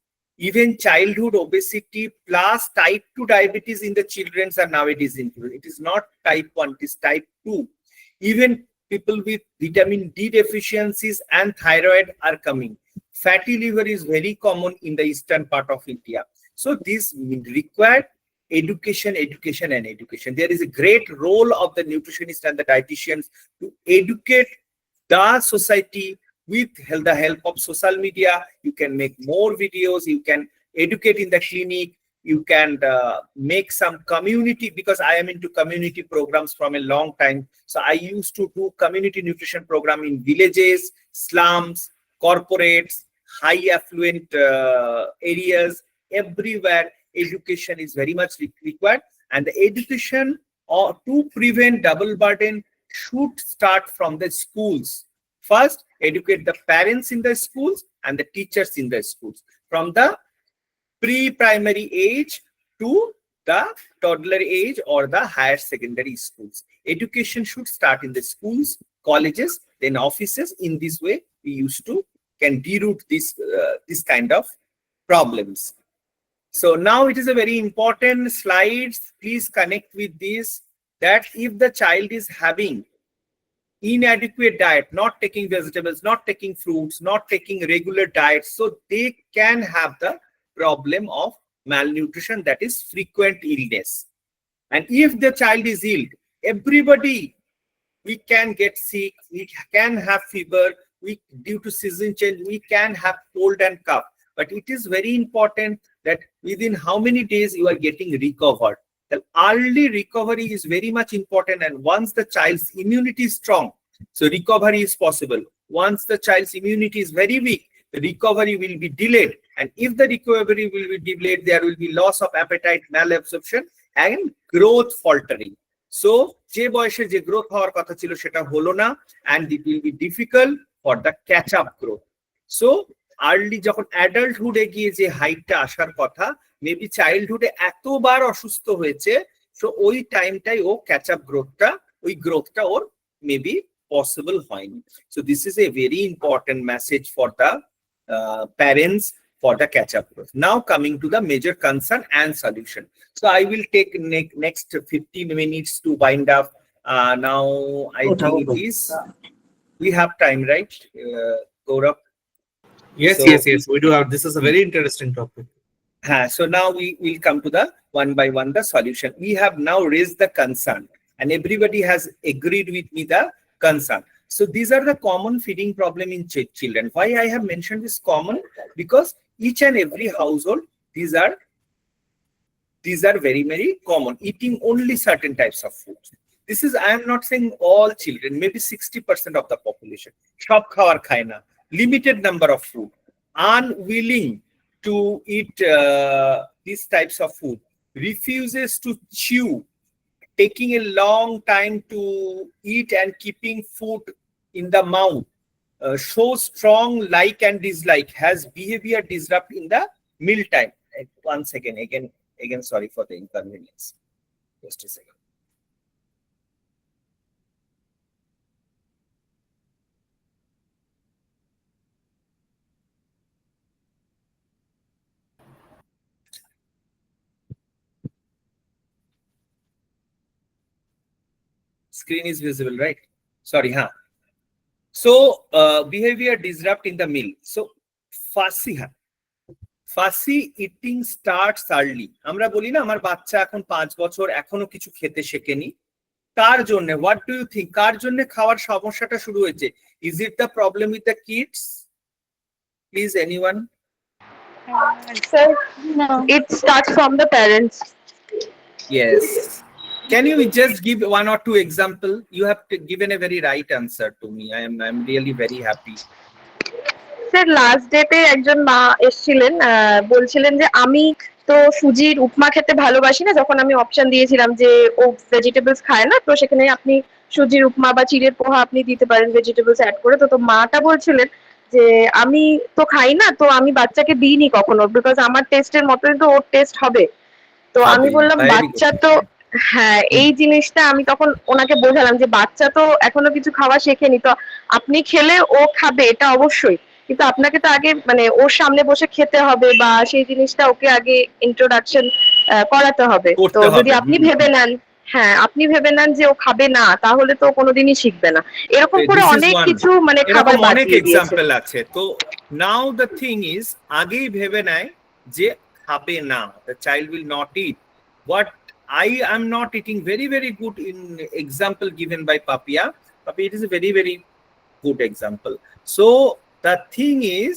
Even childhood obesity plus type 2 diabetes in the children are nowadays included. It is not type 1, it is type 2. Even people with vitamin D deficiencies and thyroid are coming. Fatty liver is very common in the eastern part of India. So this required education. There is a great role of the nutritionists and the dietitians to educate the society. With the help of social media, you can make more videos, you can educate in the clinic, you can make some community, because I am into community programs from a long time. So I used to do community nutrition program in villages, slums, corporates, high affluent areas, everywhere. Education is very much required, and the education to prevent double burden should start from the schools. First, educate the parents in the schools and the teachers in the schools from the pre-primary age to the toddler age or the higher secondary schools. Education should start in the schools, colleges, then offices. In this way, we can deroot this kind of problems. So now it is a very important slide. Please connect with this, that if the child is having inadequate diet, not taking vegetables, not taking fruits, not taking regular diets, so they can have the problem of malnutrition, that is frequent illness. And if the child is ill, everybody, we can get sick, we can have fever, due to season change, we can have cold and cough. But it is very important that within how many days you are getting recovered. The early recovery is very much important, and once the child's immunity is strong, so recovery is possible. Once the child's immunity is very weak, the recovery will be delayed, and if the recovery will be delayed, there will be loss of appetite, malabsorption, and growth faltering. So যে বয়সে যে growth হওয়ার কথা ছিল সেটা হলো না, and it will be difficult for the catch up growth. So early যখন adulthood এ গিয়ে যে হাইটটা আসার কথা, মেবি চাইল্ডহুডে এতবার অসুস্থ হয়েছে, সো ওই টাইমটাই ও ক্যাচ আপ গ্রোথটা ওর মেবি পসিবল হয়নি। So this is a very important message for the parents for the catch-up growth. Now coming to the major concern and solution. So I will take next 15 minutes to wind up. Now I think it is, we have time, right, Gaurav? Yes, So- yes, we do have. This is a very interesting topic. So now we will come to the one by one the solution. We have now raised the concern, and everybody has agreed with me the concern. So these are the common feeding problem in children. Why I have mentioned this common? Because each and every household, these are very common. Eating only certain types of food. This is, I am not saying all children, maybe 60% of the population. Shop khawar khai na, limited number of food, unwilling to eat these types of food, refuses to chew, taking a long time to eat and keeping food in the mouth, shows strong like and dislike, has behavior disrupt in the meal time. Once again, sorry for the inconvenience. Just a second. Screen is visible, right? Sorry, huh? So behavior disrupt in the meal. So fussy eating starts early. আমরা বলি না আমার বাচ্চা এখন 5 বছর এখনো কিছু খেতে শেখেনি, তার জন্য what do you think কার জন্য খাওয়ার সমস্যাটা শুরু হয়েছে? Is it the problem with the kids? Please anyone? So No. it starts from the parents. Yes. Can you just give one or two example? You have given a very right answer to me. I'm really very happy. Sir last ডেতে একজন মা এসেছিলেন, বলছিলেন যে আমি তো সুজির উপমা খেতে ভালোবাসি না। যখন আমি অপশন দিয়েছিলাম যে ও ভেজিটেবলস খায় না, তো সেখানে আপনি সুজির উপমা বা চিড়ের পোহা আপনি দিতে পারেন ভেজিটেবলস অ্যাড করে। তো মাটা বলছিলেন যে আমি তো খাই না, তো আমি বাচ্চাকে দিইনি কখনো, বিকজ আমার টেস্টের মতোই তো ওর টেস্ট হবে। তো হবে, আমি বললাম very বাচ্চা good. তো, হ্যাঁ এই জিনিসটা আমি তখন ওনাকে বোঝালাম যে বাচ্চা তো এখনো কিছু খাওয়া শেখেনি, তো আপনি খেলে ও খাবে এটা অবশ্যই, কিন্তু আপনাকে তো আগে মানে ওর সামনে বসে খেতে হবে বা সেই জিনিসটা ওকে আগে ইন্ট্রোডাকশন করাতে হবে। করতে তো যদি হবে, আপনি ভেবে নেন, হ্যাঁ আপনি ভেবে নেন যে ও খাবে না, তাহলে তো কোনোদিনই শিখবে না। এরকম করে This is অনেক one. কিছু মানে খাবার এরকম বাদ অনেক দিয়ে দিয়েছে। এক্সাম্পল আছে। তো now the thing is আগেই ভেবে নেয় যে খাবে না, the child will not eat. What I am not eating, very good in example given by Papia. Papi, it is a very good example. So the thing is,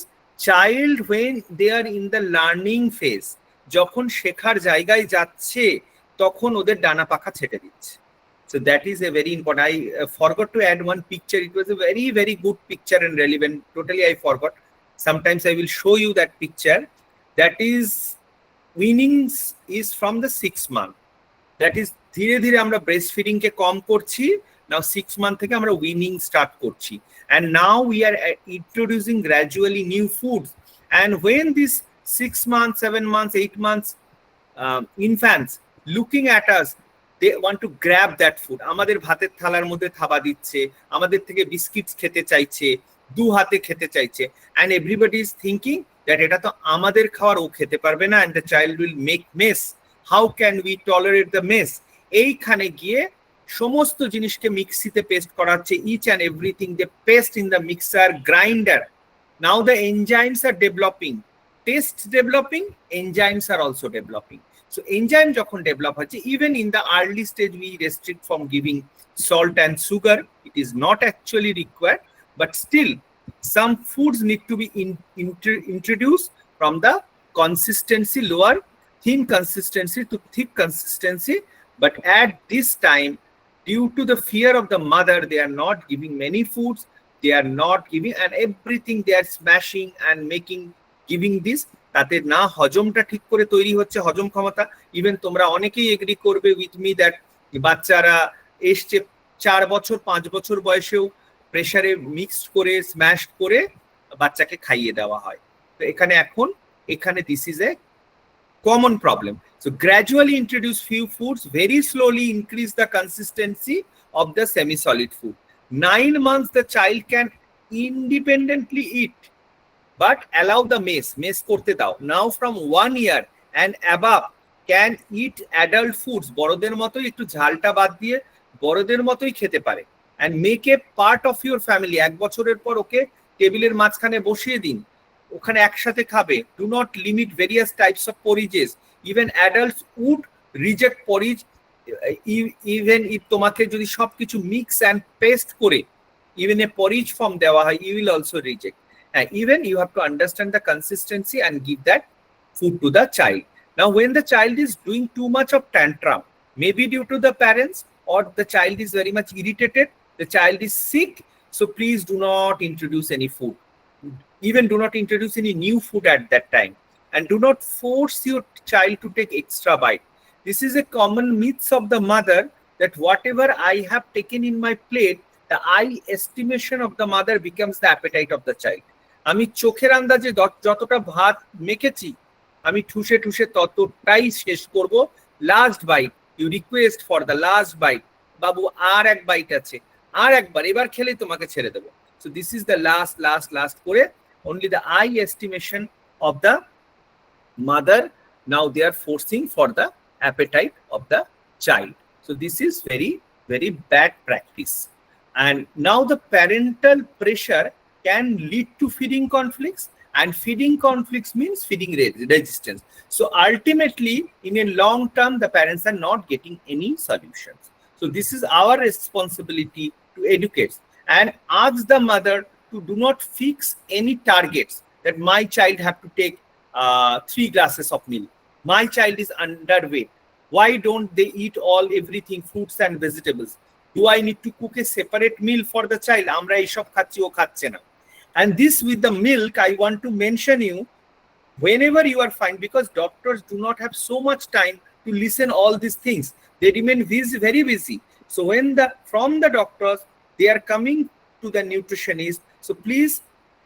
child when they are in the learning phase, যখন শেখার জায়গায় যাচ্ছে তখন ওদের ডানা পাখা ছেটে দিচ্ছে। So that is a very important. I forgot to add one picture. It was a very good picture and relevant. Totally I forgot. Sometimes I will show you that picture. That is weanings is from the 6 month. That is ধীরে ধীরে আমরা breastfeeding কে কম করছি। Now 6 month থেকে আমরা weaning start করছি, and now we are introducing gradually new foods. And when this 6 months, 7 months, 8 months infants looking at us, they want to grab that food. আমাদের ভাতের থালার মধ্যে থাবা দিচ্ছে, আমাদের থেকে বিস্কিটস খেতে চাইছে, দু হাতে খেতে চাইছে, and everybody is thinking that এটা তো আমাদের খাবার, ও খেতে পারবে না, and the child will make mess. How can we tolerate the mess? এইখানে গিয়ে সমস্ত জিনিসকে মিক্সিতে পেস্ট করাচ্ছে, each and everything they paste in the mixer grinder. Now the enzymes are developing, taste developing, enzymes are also developing. So enzyme যখন develop হচ্ছে, even in the early stage we restrict from giving salt and sugar. It is not actually required, but still some foods need to be introduced from the consistency lower, thin consistency to thick consistency. But at this time, due to the fear of the mother, they are not giving many foods, they are not giving, and everything they are smashing and giving this, তাতে না হজমটা ঠিক করে তৈরি হচ্ছে, হজম ক্ষমতা। Even তোমরা অনেকেই এগ্রি করবে উইথ মি দ্যাট বাচ্চারা এসছে 4 বছর 5 বছর বয়সেও প্রেসারে মিক্সড করে স্ম্যাশ করে বাচ্চাকে খাইয়ে দেওয়া হয়। তো এখানে this is a common problem. So gradually introduce few foods, very slowly increase the consistency of the semi-solid food. 9 months the child can independently eat, but allow the mess korte dao. Now from 1 year and above can eat adult foods, বড়দের মতোই একটু ঝালটা বাদ দিয়ে বড়দের মতোই খেতে পারে, and make a part of your family. 1 বছরের পর ওকে টেবিলের মাঝখানে বসিয়ে দিন, ওখানে একসাথে খাবে। Do not limit various types of porridges. Even adults would reject porridge even if তোমাকে যদি সবকিছু mix and paste করে even a porridge form দেওয়া হয়, you will also reject. And even you have to understand the consistency and give that food to the child. Now, when the child is doing too much of tantrum, maybe due to the parents or the child is very much irritated, the child is sick, so please do not introduce any food. Even do not introduce any new food at that time. And do not force your child to take extra bite. This is a common myth of the mother that whatever I have taken in my plate, the eye estimation of the mother becomes the appetite of the child. আমি চোখের আন্দাজে যতটা ভাত মেখেছি আমি ঠুসে ঠুসে ততটাই শেষ করব। Last bite, you request for the last bite, বাবু আর এক বাইট আছে, আর একবার, এবার খেলেই তোমাকে ছেড়ে দেবো। So this is the last করে only the eye estimation of the mother, now they are forcing for the appetite of the child. So this is very, very bad practice. And now the parental pressure can lead to feeding conflicts, and feeding conflicts means feeding resistance. So ultimately, in a long term, the parents are not getting any solutions. So this is our responsibility to educate and ask the mother to do not fix any targets that my child have to take 3 glasses of milk. My child is underweight. Why don't they eat everything, fruits and vegetables? Do I need to cook a separate meal for the child? Amra eshob khacchi, o khacche na. And this with the milk, I want to mention you, whenever you are fine, because doctors do not have so much time to listen all these things. They remain very busy. So when from the doctors, they are coming to the nutritionist. So please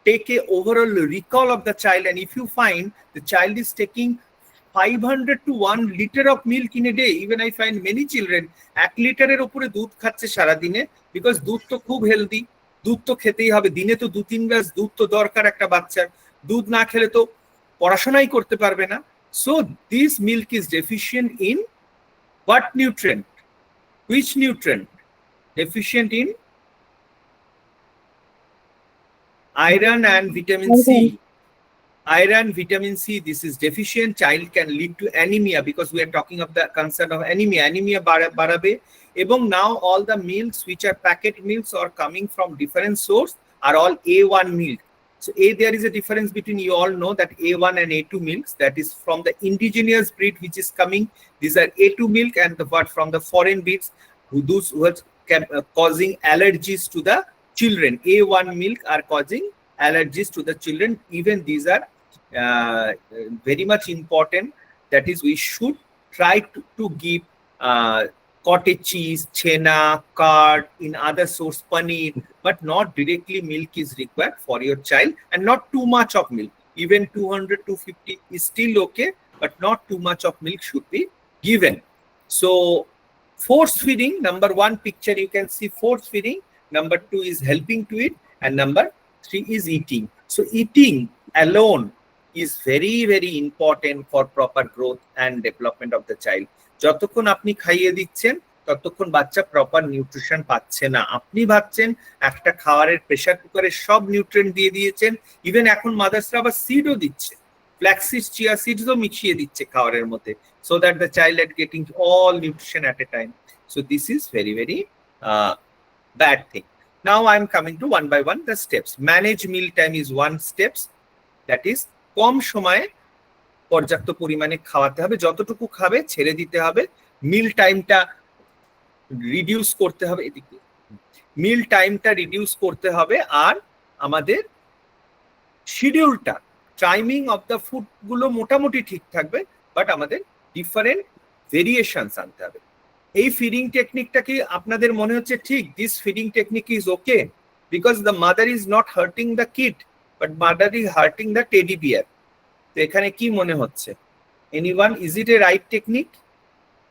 take a overall recall of the child. And if you find the child is taking 500 to 1 liter of milk in a day, even I find many children 1 লিটারের উপরে দুধ খাচ্ছে সারা দিনে, because দুধ তো খুব healthy, দুধ তো খেতেই হবে, দিনে তো 2-3 গ্লাস দুধ তো দরকার একটা বাচ্চার, দুধ না খেলে তো পড়াশোনাই করতে পারবে না। So this milk is deficient in what nutrient? Which nutrient? Deficient in iron and vitamin C. Iron, vitamin C, this is deficient. Child can lead to anemia, because we are talking of the concern of anemia. Anemia barabe. Ebong now all the milks which are packet milks or coming from different source are all A1 milk. So there is a difference between, you all know that A1 and A2 milks, that is from the indigenous breed which is coming. These are A2 milk, and what from the foreign breeds, those who are causing allergies to the children. A1 milk are causing allergies to the children. Even these are very much important. That is, we should try to give cottage cheese, chena, curd, in other source paneer, but not directly milk is required for your child, and not too much of milk. Even 200-250 is still okay, but not too much of milk should be given. So force feeding, number 1 picture you can see force feeding, number 2 is helping to eat, and number 3 is eating. So eating alone is very, very important for proper growth and development of the child. যতক্ষণ আপনি খাইয়ে দিচ্ছেন ততক্ষণ বাচ্চা proper nutrition পাচ্ছে না। আপনি ভাবছেন একটা খাবারের প্রেসার কুকারে সব নিউট্রিয়েন্ট দিয়ে দিয়েছেন। ইভেন এখন মাদার্সরা আবার সিডও দিচ্ছে, ফ্ল্যাক্সিড, চিয়া সিডসও মিশিয়ে দিচ্ছে খাবারের মধ্যে, so that the child are getting all nutrition at A time. So this is very, very bad thing. Now I am coming to one by one the steps. Manage meal time is one steps, that is কম সময়ে পর্যাপ্ত পরিমাণে খাওয়াতে হবে, যতটুকু খাবে ছেড়ে দিতে হবে। মিল টাইমটা রিডিউস করতে হবে, এদিকে মিল টাইমটা রিডিউস করতে হবে। আর আমাদের শিডিউলটা, টাইমিং অফ দ্য ফুড গুলো মোটামুটি ঠিক থাকবে, বাট আমাদের ডিফারেন্ট ভেরিয়েশনস আনতে হবে। এই ফিডিং টেকনিকটা কি আপনাদের মনে হচ্ছে ঠিক? This feeding technique is okay because the mother is not hurting the kid, but mother is hurting the teddy bear. তো এখানে কি মনে হচ্ছে? Anyone, is it a right technique?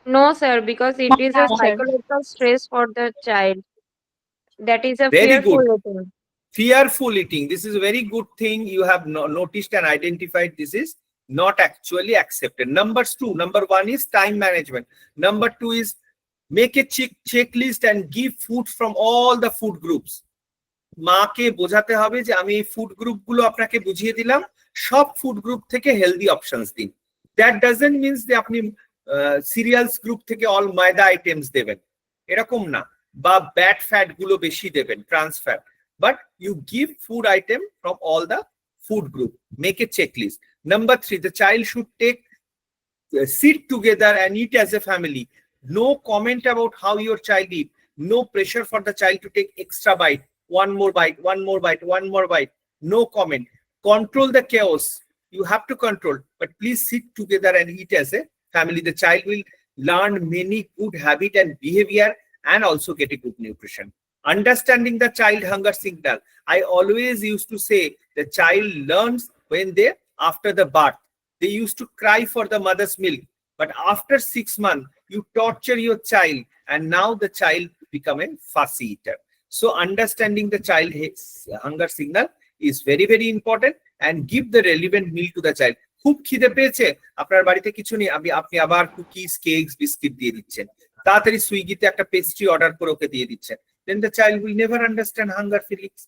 No, sir, because it is a psychological stress for the child. That is a Very fearful good. eating. Fearful eating, this is a very good thing you have noticed and identified. This is not actually accepted. Number 1 is time management. Number 2 is make a checklist and give food from all the food groups. মাকে বোঝাতে হবে যে আমি এই food group গুলো আপনাকে বুঝিয়ে দিলাম, সব ফুড গ্রুপ থেকে হেলদি অপশনস দিন। দ্যাট ডাজন্ট মিনস যে আপনি সিরিয়ালস গ্রুপ থেকে অল ময়দা আইটেমস দেবেন, এরকম না, বা ব্যাড ফ্যাট গুলো বেশি দেবেন, trans fat, but you give food item from all the food group. Make a checklist. Number 3, the child should take sit together and eat as a family. No comment about how your child eat. No pressure for the child to take extra bite, one more bite, one more bite, one more bite. No comment. Control the chaos. You have to control, but please sit together and eat as a family. The child will learn many good habit and behavior and also get a good nutrition. Understanding the child hunger signal. I always used to say the child learns when they, after the birth, they used to cry for the mother's milk. But after 6 months, you torture your child and now the child become a fussy eater. So understanding the child hunger signal is very, very important, and give the relevant meal to the child. খুব খিদে পেয়েছে, আপনার বাড়িতে কিছু নেই, আপনি আবার cookies, cakes, biscuit দিয়ে দিচ্ছেন, তাড়াতাড়ি সুইগিতে একটা পেস্ট্রি অর্ডার করে ওকে দিয়ে দিচ্ছেন, then the child will never understand hunger feelings.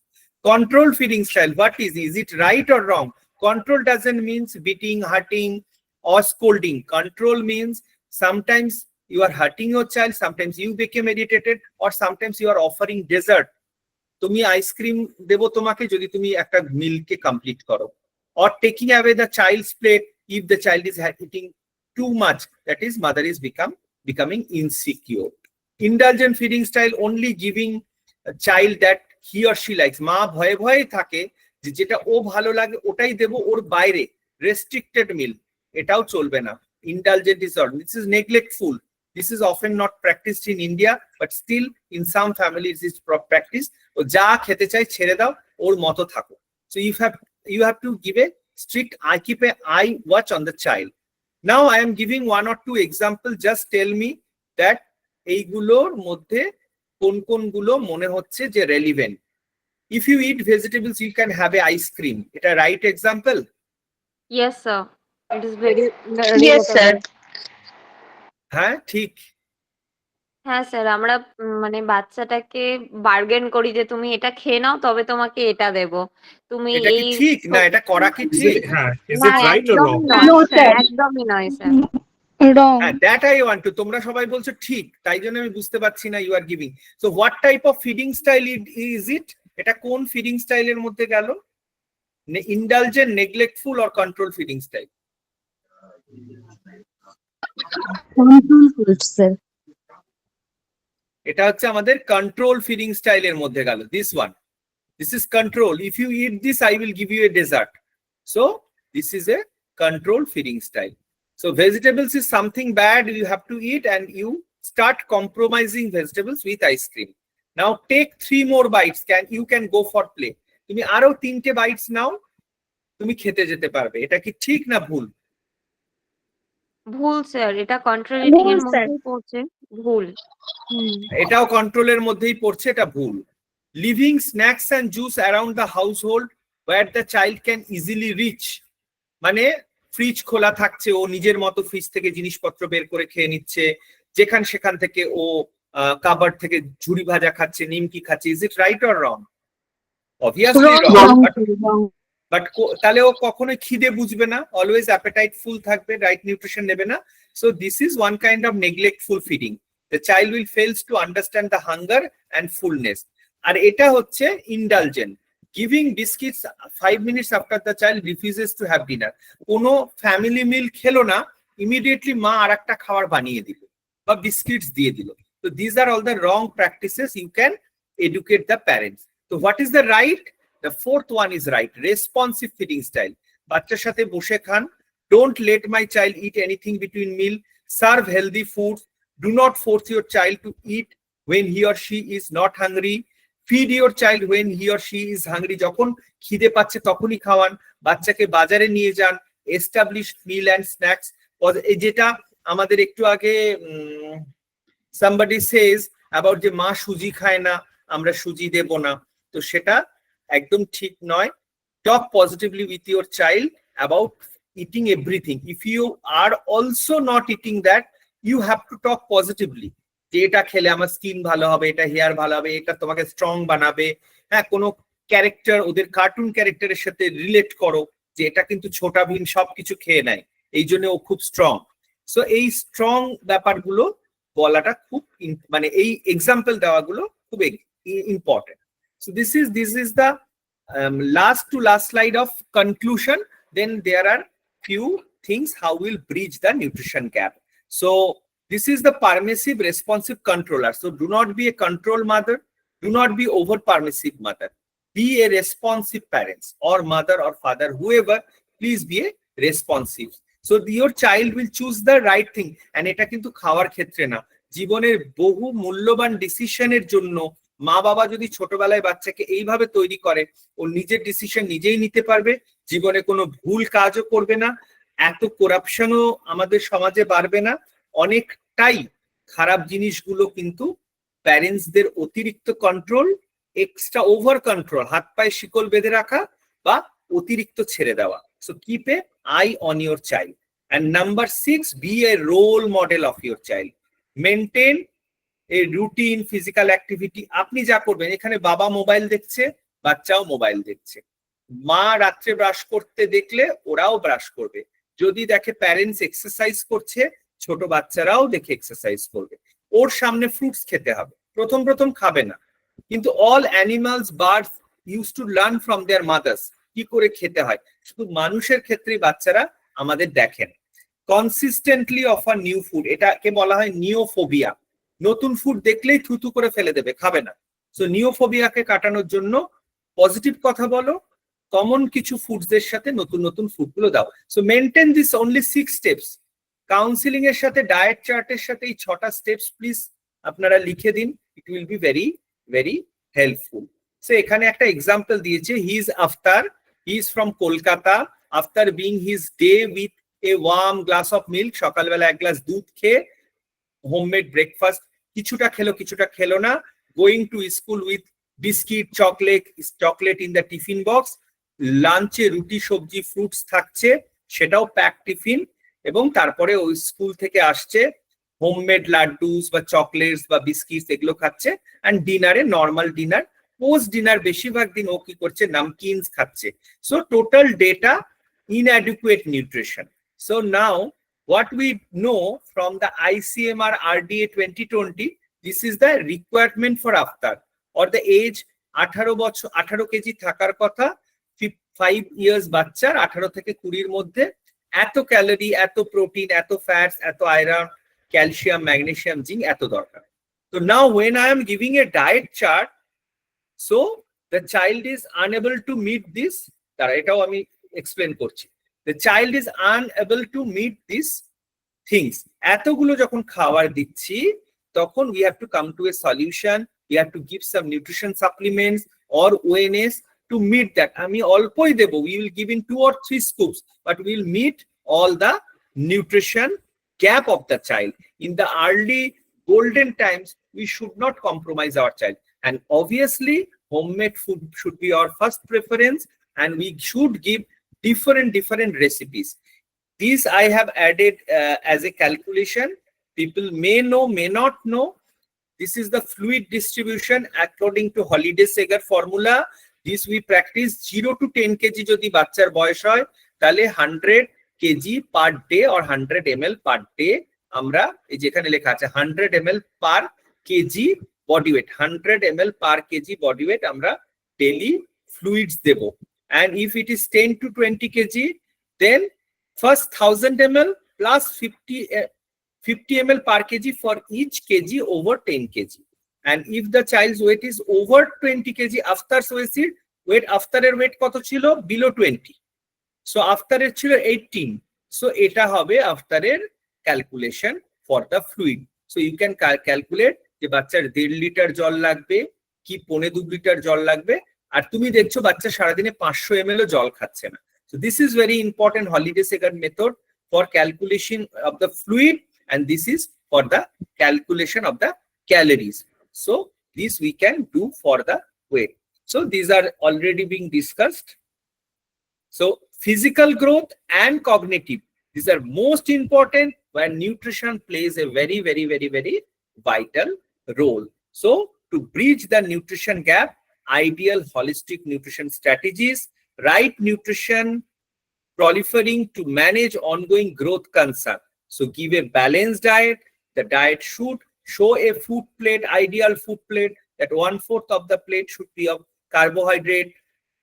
Control feeding style. What is it right or wrong? Control doesn't mean beating, hurting, or scolding. Control means sometimes you are hurting your child, sometimes you become irritated, or sometimes you are offering dessert. তুমি ice cream দেবো তোমাকে যদি তুমি একটা মিলকে complete করো, or taking away the child's plate if the child is eating too much, that is mother is becoming insecure. Indulgent feeding style, only giving a child that he or she likes. মা ভয়ে ভয়ে থাকে যে যেটা ও ভালো লাগে ওটাই দেবো, ওর বাইরে restricted meal এটাও চলবে না. Indulgent is all. This is neglectful. This is often not practiced in India, but still in some families is practiced. ও যা খেতে চাই ছেড়ে দাও, ওর মতো থাকো. So you have to give a strict keep an eye watch on the child. Now I am giving 1 or 2 examples. Just tell me that এইগুলোর মধ্যে কোন কোনগুলো মনে হচ্ছে যে relevant. If you eat vegetables you can have a ice cream, এটা right example? Yes, sir. It is very Yes, sir. হ্যাঁ ঠিক। হ্যাঁ স্যার, আমরা মানে বাচ্চাটাকে বার্গেন করি যে তুমি এটা খেয়ে নাও তবে তোমাকে এটা দেব। তুমি এটা কি এই ঠিক না? এটা করা কি ঠিক? হ্যাঁ, is না, it right or একদমই wrong? নয় No, স্যার, sir. একদমই নয় sir. Wrong. That I want to, তোমরা সবাই বলছো ঠিক, তাই জন্য আমি বুঝতে পারছি না you are giving. So what type of feeding style is it? এটা কোন ফিডিং স্টাইলের মধ্যে গেল? Indulgent, neglectful or control feeding style? Control, sir. এটা হচ্ছে আমাদের কন্ট্রোল ফিডিং স্টাইলের মধ্যে গেল। This one, this is control. If you eat this, I will give you a dessert. So this is a control feeding style. So vegetables is something bad you have to eat, and you start compromising vegetables with ice cream. Now take 3 more bites. You can go for play. তুমি আরো 3টে bites নাও, তুমি খেতে যেতে পারবে। এটা কি ঠিক না ভুল? ভুল স্যার, এটা কন্ট্রোলিটিং এর ভুল, স্যার। মধ্যেই পড়ছে, ভুল। এটাও কন্ট্রোলের মধ্যেই পড়ছে, এটা ভুল। Leaving snacks and juice around the household where the child can easily reach, মানে ফ্রিজ খোলা থাকছে, ও নিজের মতো ফ্রিজ থেকে জিনিসপত্র বের করে খেয়ে নিচ্ছে, সেখান থেকে ও কাবার্ড থেকে ঝুড়ি ভাজা খাচ্ছে, নিমকি খাচ্ছে। Is it right or wrong? Obviously wrong. But তাহলে ও কখনোই খিদে বুঝবে না, অলওয়েজ অ্যাপেটাইট ফুল থাকবে, রাইট নিউট্রিশন নেবে না। So this is one kind of neglectful feeding. The child will fails to understand the hunger and fullness. আর এটা হচ্ছে indulgent, giving biscuits 5 minutes after the child refuses to have dinner. কোনো family মিল খেলো না, immediately মা আর একটা খাবার বানিয়ে দিল বা বিস্কিটস দিয়ে দিল। So these are all the wrong practices. You can educate the parents. So what is the right? The 4th one is right. Responsive feeding style. বাচ্চার সাথে বসে খান। Don't let my child eat anything between meal. Serve healthy foods. Do not force your child to eat when he or she is not hungry. Feed your child when he or she is hungry. যখন খিদে পাচ্ছে তখনই খাওয়ান। বাচ্চাকে বাজারে নিয়ে যান। Establish meal and snacks. যেটা আমাদের একটু আগে somebody says about যে মা সুজি খায় না, আমরা সুজি দেব না, তো সেটা একদম ঠিক নয়। Talk positively with your child about eating everything. If you are also not eating that, you have to talk positively. যে এটা খেলে আমার স্কিন ভালো হবে, এটা হেয়ার ভালো হবে, এটা তোমাকে স্ট্রং বানাবে। হ্যাঁ, কোনো ক্যারেক্টার, ওদের কার্টুন ক্যারেক্টারের সাথে রিলেট করো যে এটা কিন্তু ছোটা ভীম সবকিছু খেয়ে নেয়, এই জন্য ও খুব স্ট্রং। সো এই স্ট্রং ব্যাপারগুলো বলাটা খুব মানে এই এক্সাম্পল দেওয়াগুলো খুব important. So this is the last slide of conclusion. Then there are few things how we'll bridge the nutrition gap. So this is the permissive responsive controller. So do not be a control mother, do not be over permissive mother, be a responsive parents or mother or father, whoever, please be a responsive. So your child will choose the right thing. And এটা কিন্তু খাওয়ার ক্ষেত্রে না, জীবনের বহু মূল্যবান ডিসিশনের জন্য মা বাবা যদি ছোটবেলায় বাচ্চাকে এইভাবে তৈরি করে, ও নিজের ডিসিশন নিজেই নিতে পারবে, জীবনে কোনো ভুল কাজও করবে না, এত করাপশনও আমাদের সমাজে বাড়বে না। অনেকটাই খারাপ জিনিসগুলো কিন্তু প্যারেন্টসদের অতিরিক্ত কন্ট্রোল, এক্সট্রা ওভার কন্ট্রোল, হাত পায়ে শিকল বেঁধে রাখা বা অতিরিক্ত ছেড়ে দেওয়া। So keep A I on your child. And number 6, be a role model of your child. Maintain a routine physical activity. আপনি যা করবেন, এখানে বাবা মোবাইল দেখছে, বাচ্চাও মোবাইল দেখছে, মা রাত্রে ব্রাশ করতে দেখলে ওরাও ব্রাশ করবে, যদি দেখে প্যারেন্টস এক্সারসাইজ করছে ছোট বাচ্চারাও দেখে এক্সারসাইজ করবে। ওর সামনে ফ্রুটস খেতে হবে, প্রথম প্রথম খাবে না, কিন্তু all animals birds use to learn from there mother's, কি করে খেতে হয়। শুধু মানুষের ক্ষেত্রেই বাচ্চারা আমাদের দেখেন। কনসিস্টেন্টলি অফার নিউ ফুড, এটাকে বলা হয় নিওফোবিয়া। নতুন ফুড দেখলেই থুতু করে ফেলে দেবে, খাবে না। সো নিওফোবিয়াকে কাটানোর জন্য পজিটিভ কথা বলো, কমন কিছু ফুডসদের সাথে নতুন নতুন ফুডগুলো দাও। So maintain this only 6 steps. Counselling এর সাথে ডায়েট চার্টের সাথে এই 6টা স্টেপস প্লিজ আপনারা লিখে দিন, it will be very very helpful. So এখানে একটা এক্সাম্পল দিয়েছে, he is after, he is from Kolkata, after being his day with a warm glass of milk, সকালবেলা এক গ্লাস দুধ খেয়ে হোমমেড ব্রেকফাস্ট, কিছুটা খেলো কিছুটা খেলো না, going to school with biscuit chocolate in the tiffin box, লাঞ্চে রুটি সবজি ফ্রুটস থাকছে, সেটাও প্যাক টিফিন, এবং তারপরে ওই স্কুল থেকে আসছে হোমমেড লাড্ডুস বা চকলেটস বা বিস্কিটস এগুলো খাচ্ছে, অ্যান্ড ডিনারে নর্মাল ডিনার, পোস্ট ডিনার বেশিরভাগ দিন ও কি করছে, নামকিনস খাচ্ছে। So total data inadequate nutrition. So now what we know from the ICMR RDA 2020, this is the requirement for after, or the age 18 KG থাকার কথা 5 years বাচ্চার, 18 থেকে 20 এর মধ্যে এত ক্যালোরি, এত প্রোটিন, এত ফ্যাটস, এত আয়রন, ক্যালসিয়াম, ম্যাগনেসিয়াম, জিঙ্ক এত দরকার। So now when I am giving a diet chart, so the child is unable to meet this, তারা এটাও আমি এক্সপ্লেন করছি, the child is unable to meet these things. এতগুলো যখন খাবার দিচ্ছি, তখন we have to come to a solution, we have to give some nutrition supplements or ONS to meet that. আমি অল্পই দেব, we will give in 2 or 3 scoops, but we will meet all the nutrition gap of the child. In the early golden times, we should not compromise our child, and obviously homemade food should be our first preference, and we should give different recipes. These I have added as a calculation. People may know, may not know. This is the fluid distribution according to Holiday Segar formula. This we practice 0 to 10 kg যদি বাচ্চার বয়স হয়, তাহলে 100 kg per day or 100 ml per day আমরা, এই যেখানে লেখা আছে 100 ml per kg body weight, 100 ml per kg body weight আমরা daily fluids Dev. And if it is 10 to 20 kg, then first 1000 ml plus 50 ml per kg for each kg over 10 kg. And if the child's weight is over 20 kg, after weight, after weight কত ছিল, below 20, so after এর ছিল 18, so এটা হবে after এর calculation for the fluid. So you can calculate যে বাচ্চার 1.5 litre জল লাগবে কি 1.25 লিটার জল লাগবে, আর তুমি দেখছো বাচ্চা সারাদিনে 500 ml জল খাচ্ছে না। So this is very important Holiday Segar method for calculation of the fluid, and this is for the calculation of the calories. So this we can do for the weight. So these are already being discussed. So physical growth and cognitive, these are most important, where nutrition plays a very vital role. So to bridge the nutrition gap, ideal holistic nutrition strategies, right nutrition proliferating to manage ongoing growth concern. So give a balanced diet. The diet should show a food plate, ideal food plate, that 1/4 of the plate should be of carbohydrate,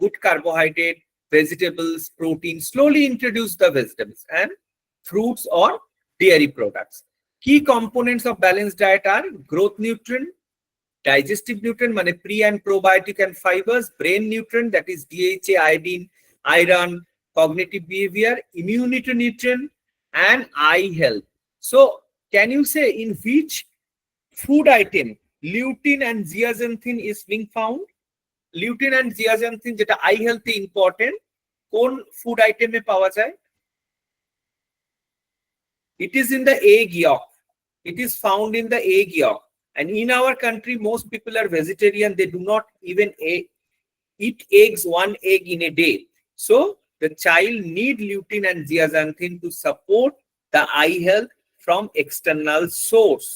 good carbohydrate, vegetables, protein. Slowly introduce the vegetables and fruits or dairy products. Key components of balanced diet are growth nutrient, digestive nutrient, mane pre and probiotic and fibers, brain nutrient, that is DHA, iodine, iron, cognitive behavior, immunity nutrient, and eye health. So can you say in which food item lutein and zeaxanthin is being found? Lutein and zeaxanthin যেটা eye health important, কোন food item এ পাওয়া যায়? It is in the egg yolk. It is found in the egg yolk. And in our country, most people are vegetarian. They do not even eat eggs, one egg in a day. So the child need lutein and zeaxanthin to support the eye health from external source.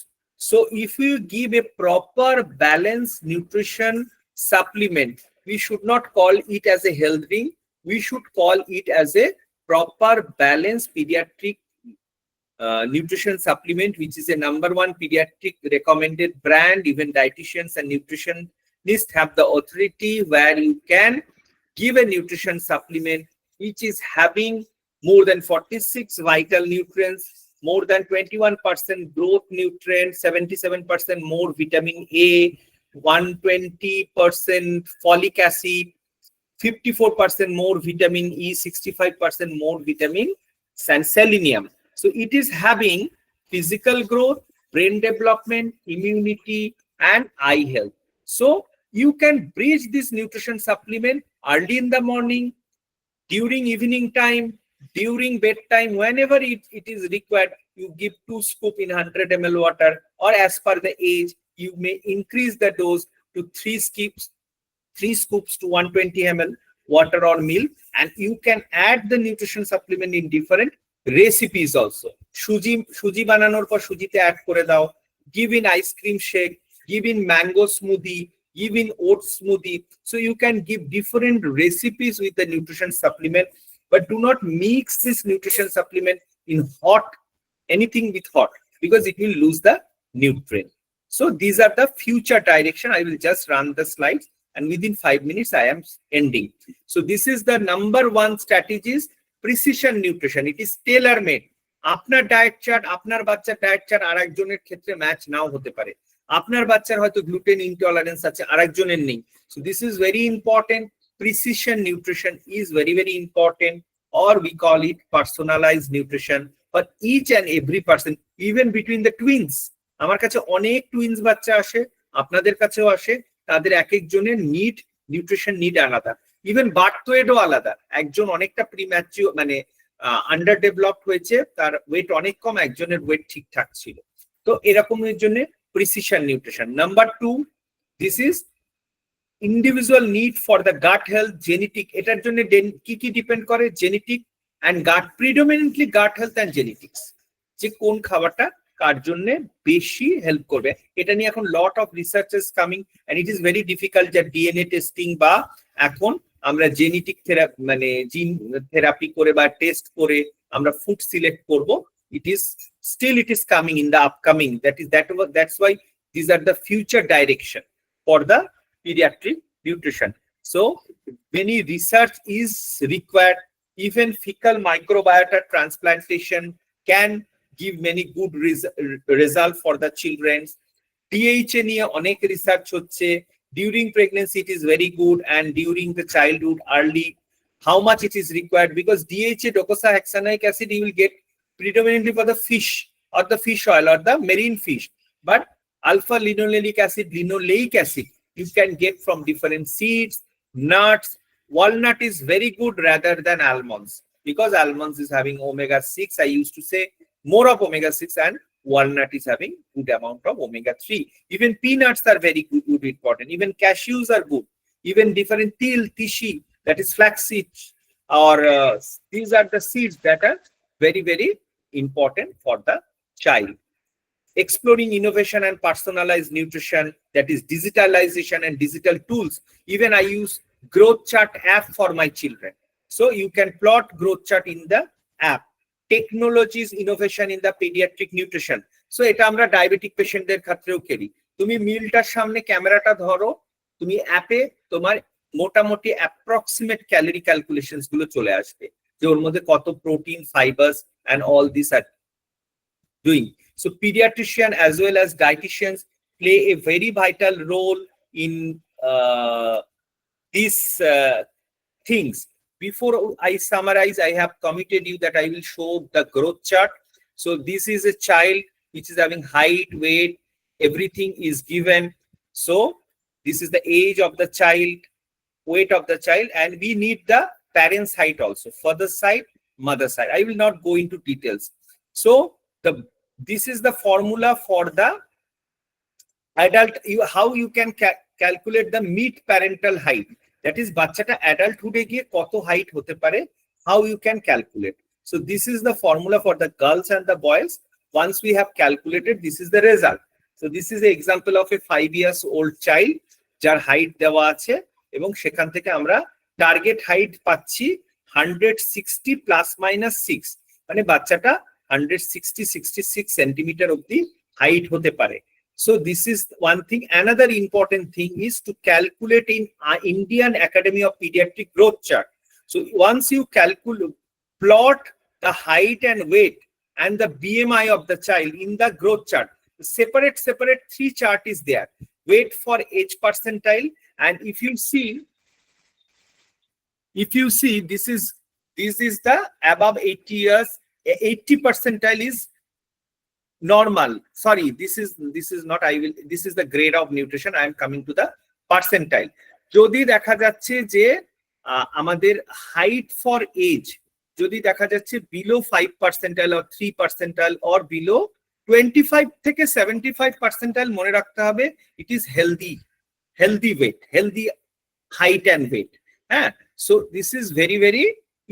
So if you give a proper balanced nutrition supplement, we should not call it as a health drink. We should call it as a proper balanced pediatric nutrition supplement, which is a #1 pediatric recommended brand. Even dietitians and nutritionists have the authority where you can give a nutrition supplement which is having more than 46 vital nutrients, more than 21% growth nutrients, 77% more vitamin A, 120% folic acid, 54% more vitamin E, 65% more vitamin and selenium. So it is having physical growth, brain development, immunity, and eye health. So you can bridge this nutrition supplement early in the morning, during evening time, during bedtime, whenever it is required. You give 2 scoops in 100 ml water, or as per the age, you may increase the dose to 3 scoops to 120 ml water or milk, and you can add the nutrition supplement in different recipes also. Suji bananor por sujite add kore dao, give in ice cream shake, give in mango smoothie, give in oat smoothie. So you can give different recipes with the nutrition supplement, but do not mix this nutrition supplement in anything with hot, because it will lose the nutrient. So these are the future direction. I will just run the slides, and within 5 minutes I am ending. So this is the #1 strategies, precision nutrition. It is tailor made. আপনার diet chart, আপনার বাচ্চার diet chart আরেকজনের ক্ষেত্রে match নাও হতে পারে। আপনার বাচ্চার হয়তো গ্লুটেন ইনটলারেন্স আছে, আরেকজনের নেই। So this is very important. Precision nutrition is very, very important, or we call it personalized nutrition for each and every person, even between the twins. আমার কাছে অনেক টুইন্স বাচ্চা আসে, আপনাদের কাছেও আসে, তাদের এক একজনের নিউট্রিশন নিড আলাদা, ইভেন বার্থ ওয়েটও আলাদা। একজন অনেকটা প্রিম্যাচিওর মানে আন্ডার ডেভেলপড হয়েছে, তার ওয়েট অনেক কম, একজনের ওয়েট ঠিকঠাক ছিল। তো এরকমের জন্য precision nutrition. #2, this is individual need for the gut health, genetic. এটার জন্য কি কি ডিপেন্ড করে? Genetic and gut, predominantly gut health and genetics, যে কোন খাবারটা কার জন্য বেশি হেল্প করবে। এটা নিয়ে এখন lot of research is coming, and it is very difficult যে ডিএনএ টেস্টিং বা এখন আমরা জেনেটিক থেরাপি মানে জিন থেরাপি করে বা টেস্ট করে আমরা ফুড সিলেক্ট করব। It is coming in the upcoming. That's why these are the future direction for the pediatric nutrition. So many research is required. Even fecal microbiota transplantation can give many good result for the children. DHA নিয়ে অনেক research হচ্ছে। During pregnancy it is very good, and during the childhood early, how much it is required, because DHA, docosahexaenoic acid, you will get predominantly for the fish or the fish oil or the marine fish, but alpha linoleic acid, linoleic acid you can get from different seeds, nuts. Walnut is very good rather than almonds, because almonds is having omega-6. I used to say more of omega-6, and walnut is having good amount of omega-3. Even peanuts are very good important. Even cashews are good. Even different tishi, that is flaxseed, or these are the seeds that are very, very important for the child. Exploring innovation and personalized nutrition, that is digitalization and digital tools. Even I use growth chart app for my children. So you can plot growth chart in the app. Technologies, innovation in the pediatric nutrition. So এটা আমরা diabetic পেশেন্টদের ক্ষেত্রেও করি। তুমি মিলটার সামনে ক্যামেরাটা ধরো, তুমি অ্যাপে তোমার মোটামুটি অ্যাপ্রক্সিমেট ক্যালোরি ক্যালকুলেশনস গুলো চলে আসবে, যে ওর মধ্যে কত protein, fibres and all these are doing. So pediatrician as well as dietitians play a very vital role in these things. Before I summarize, I have committed you that I will show the growth chart. So this is a child which is having height, weight, everything is given. So this is the age of the child, weight of the child, and we need the parents' height also, father side, mother side. I will not go into details. So this is the formula for the adult, how you can calculate the mean parental height. That is বাচ্চাটা adulthood এ গিয়ে কত height হতে পারে, how you can calculate. So this is the formula for the girls and the boys. Once we have calculated, this is the result. So this is the example of a 5 years old child যার height দেওয়া আছে, এবং সেখান থেকে আমরা target height পাচ্ছি 160 plus minus 6, মানে বাচ্চাটা 166 সেন্টিমিটার অব্দি হাইট হতে পারে। So this is one thing. Another important thing is to calculate in Indian Academy of Pediatric growth chart. So once you plot the height and weight and the BMI of the child in the growth chart, separate 3 chart is there. Weight for age percentile, and if you see this is the above 80 years, 80 percentile is normal. Sorry, this is not, this is the grade of nutrition. I am coming to the percentile. যদি দেখা যাচ্ছে যে আমাদের height for age যদি দেখা যাচ্ছে below 5 percentile or 3 percentile or below 25 থেকে 75 percentile, মনে রাখতে হবে it is healthy weight, healthy height and weight. হ্যাঁ, so this is very very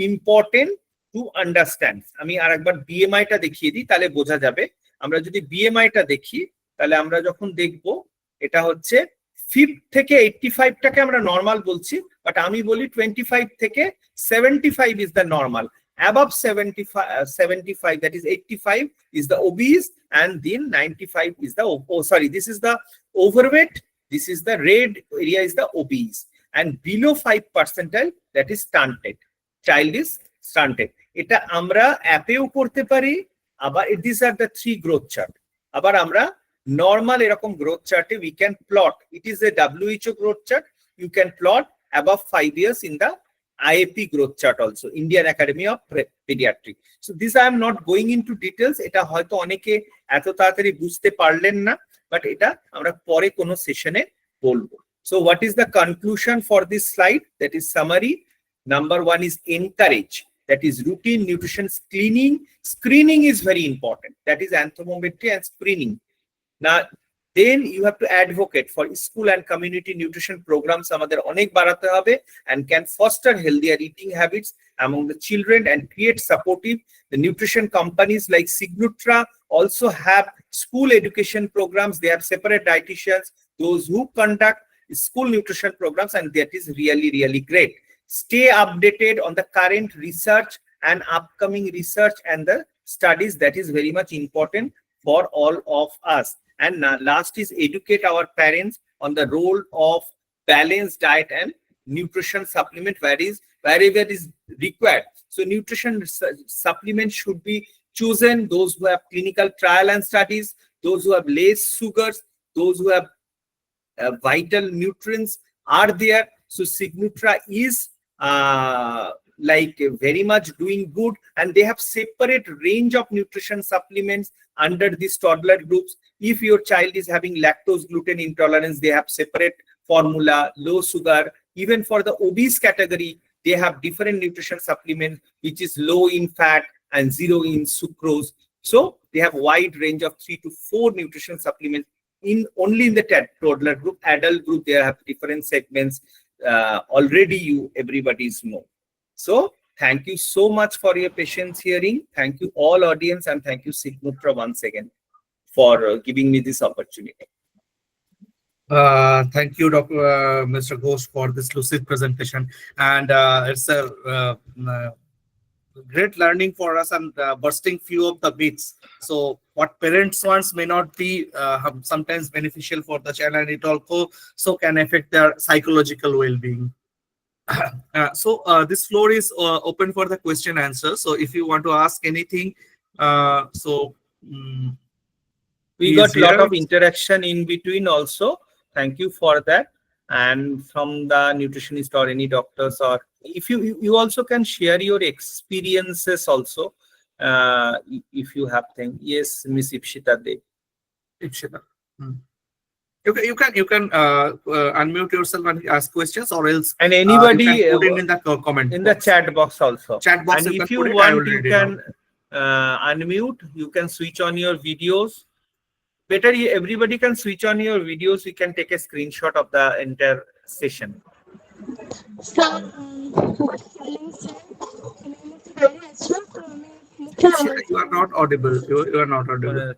important to understand. আমি আরেকবার BMI টা দেখিয়ে দিই, তাহলে বোঝা যাবে। আমরা যদি BMI টা দেখি, তাহলে আমরা যখন দেখব এটা হচ্ছে 5 থেকে 85 টাকে আমরা নরমাল বলছি, বাট আমি বলি 25 থেকে 75 is the normal. Above 75, that is 85 is the obese, and then 95 is the this is the overweight, this is the red area is the obese, and below 5 percentile that is stunted, child is stunted. এটা আমরা অ্যাপেও করতে পারি, আবার these are the 3 growth chart. আবার আমরা normal এরকম growth chart we can plot. It is a WHO growth chart. You can plot above 5 years in the IAP growth chart also, Indian Academy of Pediatrics. So this I am not going into details. এটা হয়তো অনেকে এত তাড়াতাড়ি বুঝতে পারলেন না, but এটা আমরা পরে কোনো সেশনে বলবো। So what is the conclusion for this slide? That is summary. Number 1 is encourage. That is routine nutrition screening. Screening is very important. That is anthropometry and screening. Now, then you have to advocate for school and community nutrition programs আমাদের অনেক বাড়াতে হবে, and can foster healthier eating habits among the children and create supportive. The nutrition companies like Signutra also have school education programs. They have separate dietitians, those who conduct school nutrition programs, and that is really really great. Stay updated on the current research and upcoming research and the studies. That is very much important for all of us. And last is educate our parents on the role of balanced diet and nutrition supplement wherever is required. So nutrition supplements should be chosen those who have clinical trial and studies, those who have less sugars, those who have vital nutrients are there. So Signutra is like very much doing good, and they have separate range of nutrition supplements under these toddler groups. If your child is having lactose gluten intolerance, they have separate formula, low sugar. Even for the obese category, they have different nutrition supplements which is low in fat and 0 in sucrose. So they have wide range of 3 to 4 nutrition supplements in only in the toddler group. Adult group, they have different segments. Already everybody's know. So thank you so much for your patience hearing. Thank you all audience, and thank you Signutra once again for giving me this opportunity. Thank you, Mr. Ghosh, for this lucid presentation. And it's a great learning for us and bursting few of the myths. So what parents wants may not be sometimes beneficial for the child, and it also can affect their psychological well-being. This floor is open for the question answer. So if you want to ask anything, we got a lot of interaction in between also. Thank you for that. And from the nutritionist or any doctors, or if you also can share your experiences also, if you have them. Yes, Miss Ipshita De. Ipshita. You can unmute yourself and ask questions, or else and anybody you can put it in the comment in the chat box also. Chat box, and if you want, you can unmute. You can switch on your videos. Better, everybody can switch on your videos. You can take a screenshot of the entire session. So, you are not audible. You are not audible.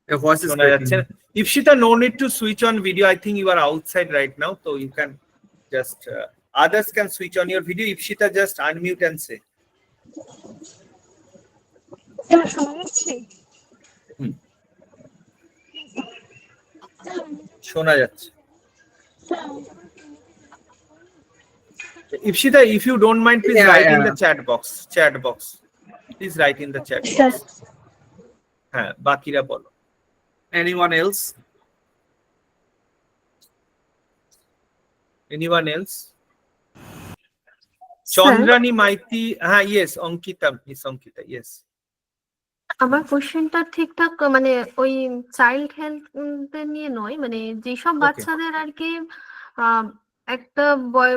Your voice is breaking. Ipshita, no need to switch on video. I think you are outside right now, so you can just others can switch on your video. Ipshita, just unmute and say. শোনা যাচ্ছে। Ipshita, if you don't mind, please write in the chat box. Please write in the chat box. হ্যাঁ, বাকিরা বলো। Anyone else? Chandrani Maiti. Yes, Ankita. Miss Ankita, yes. আমার কোশ্চেনটা ঠিকঠাক মানে ওই চাইল্ড হেলথ নিয়ে নয়, মানে যেসব বাচ্চাদের আর কি একটা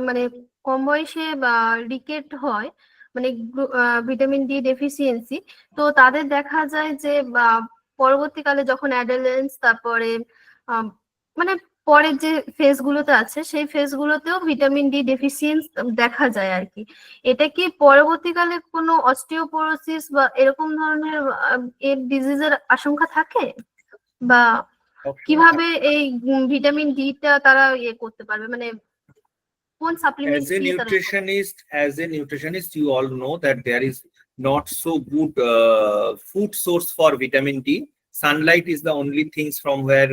মানে কম বয়সে বা রিকেট হয়, মানে ভিটামিন ডি ডেফিসিয়েন্সি, তো তাদের দেখা যায় যে পরবর্তীকালে যখন অ্যাডোলেন্স, তারপরে মানে পরের যে ফেজ গুলোতে আছে সেই ফেজ গুলোতেও ভিটামিন ডি ডেফিসিয়েন্সি দেখা যায় আর কি। এটা কি পরবর্তীকালে কোনো অস্টিওপোরোসিস বা এরকম ধরনের এর ডিজিজের আশঙ্কা থাকে, বা কিভাবে এই ভিটামিন ডি টা তারা করতে পারবে, মানে কোন supplement? As a nutritionist, you all know that there is not so good food source for vitamin D. Sunlight is the only things from where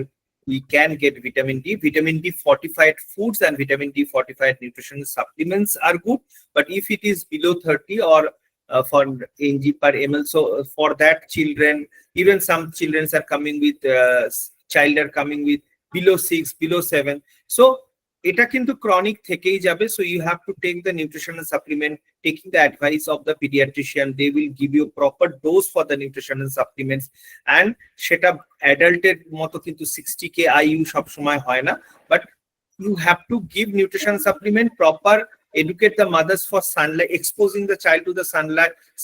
we can get vitamin D. Vitamin D fortified foods and vitamin D fortified nutrition supplements are good, but if it is below 30 or for mg per ml, so for that children, even some children are coming with below 6, below 7, so এটা কিন্তু chronic থেকেই যাবে। So you have to take the nutritional supplement, taking the advice of the pediatrician. They will give you proper dose for the nutritional supplements, and সেটা অ্যাডাল্টের মতো কিন্তু 60k IU সব সময় হয় না, but you have to give nutrition supplement, proper educate the mothers for sunlight, exposing the child to the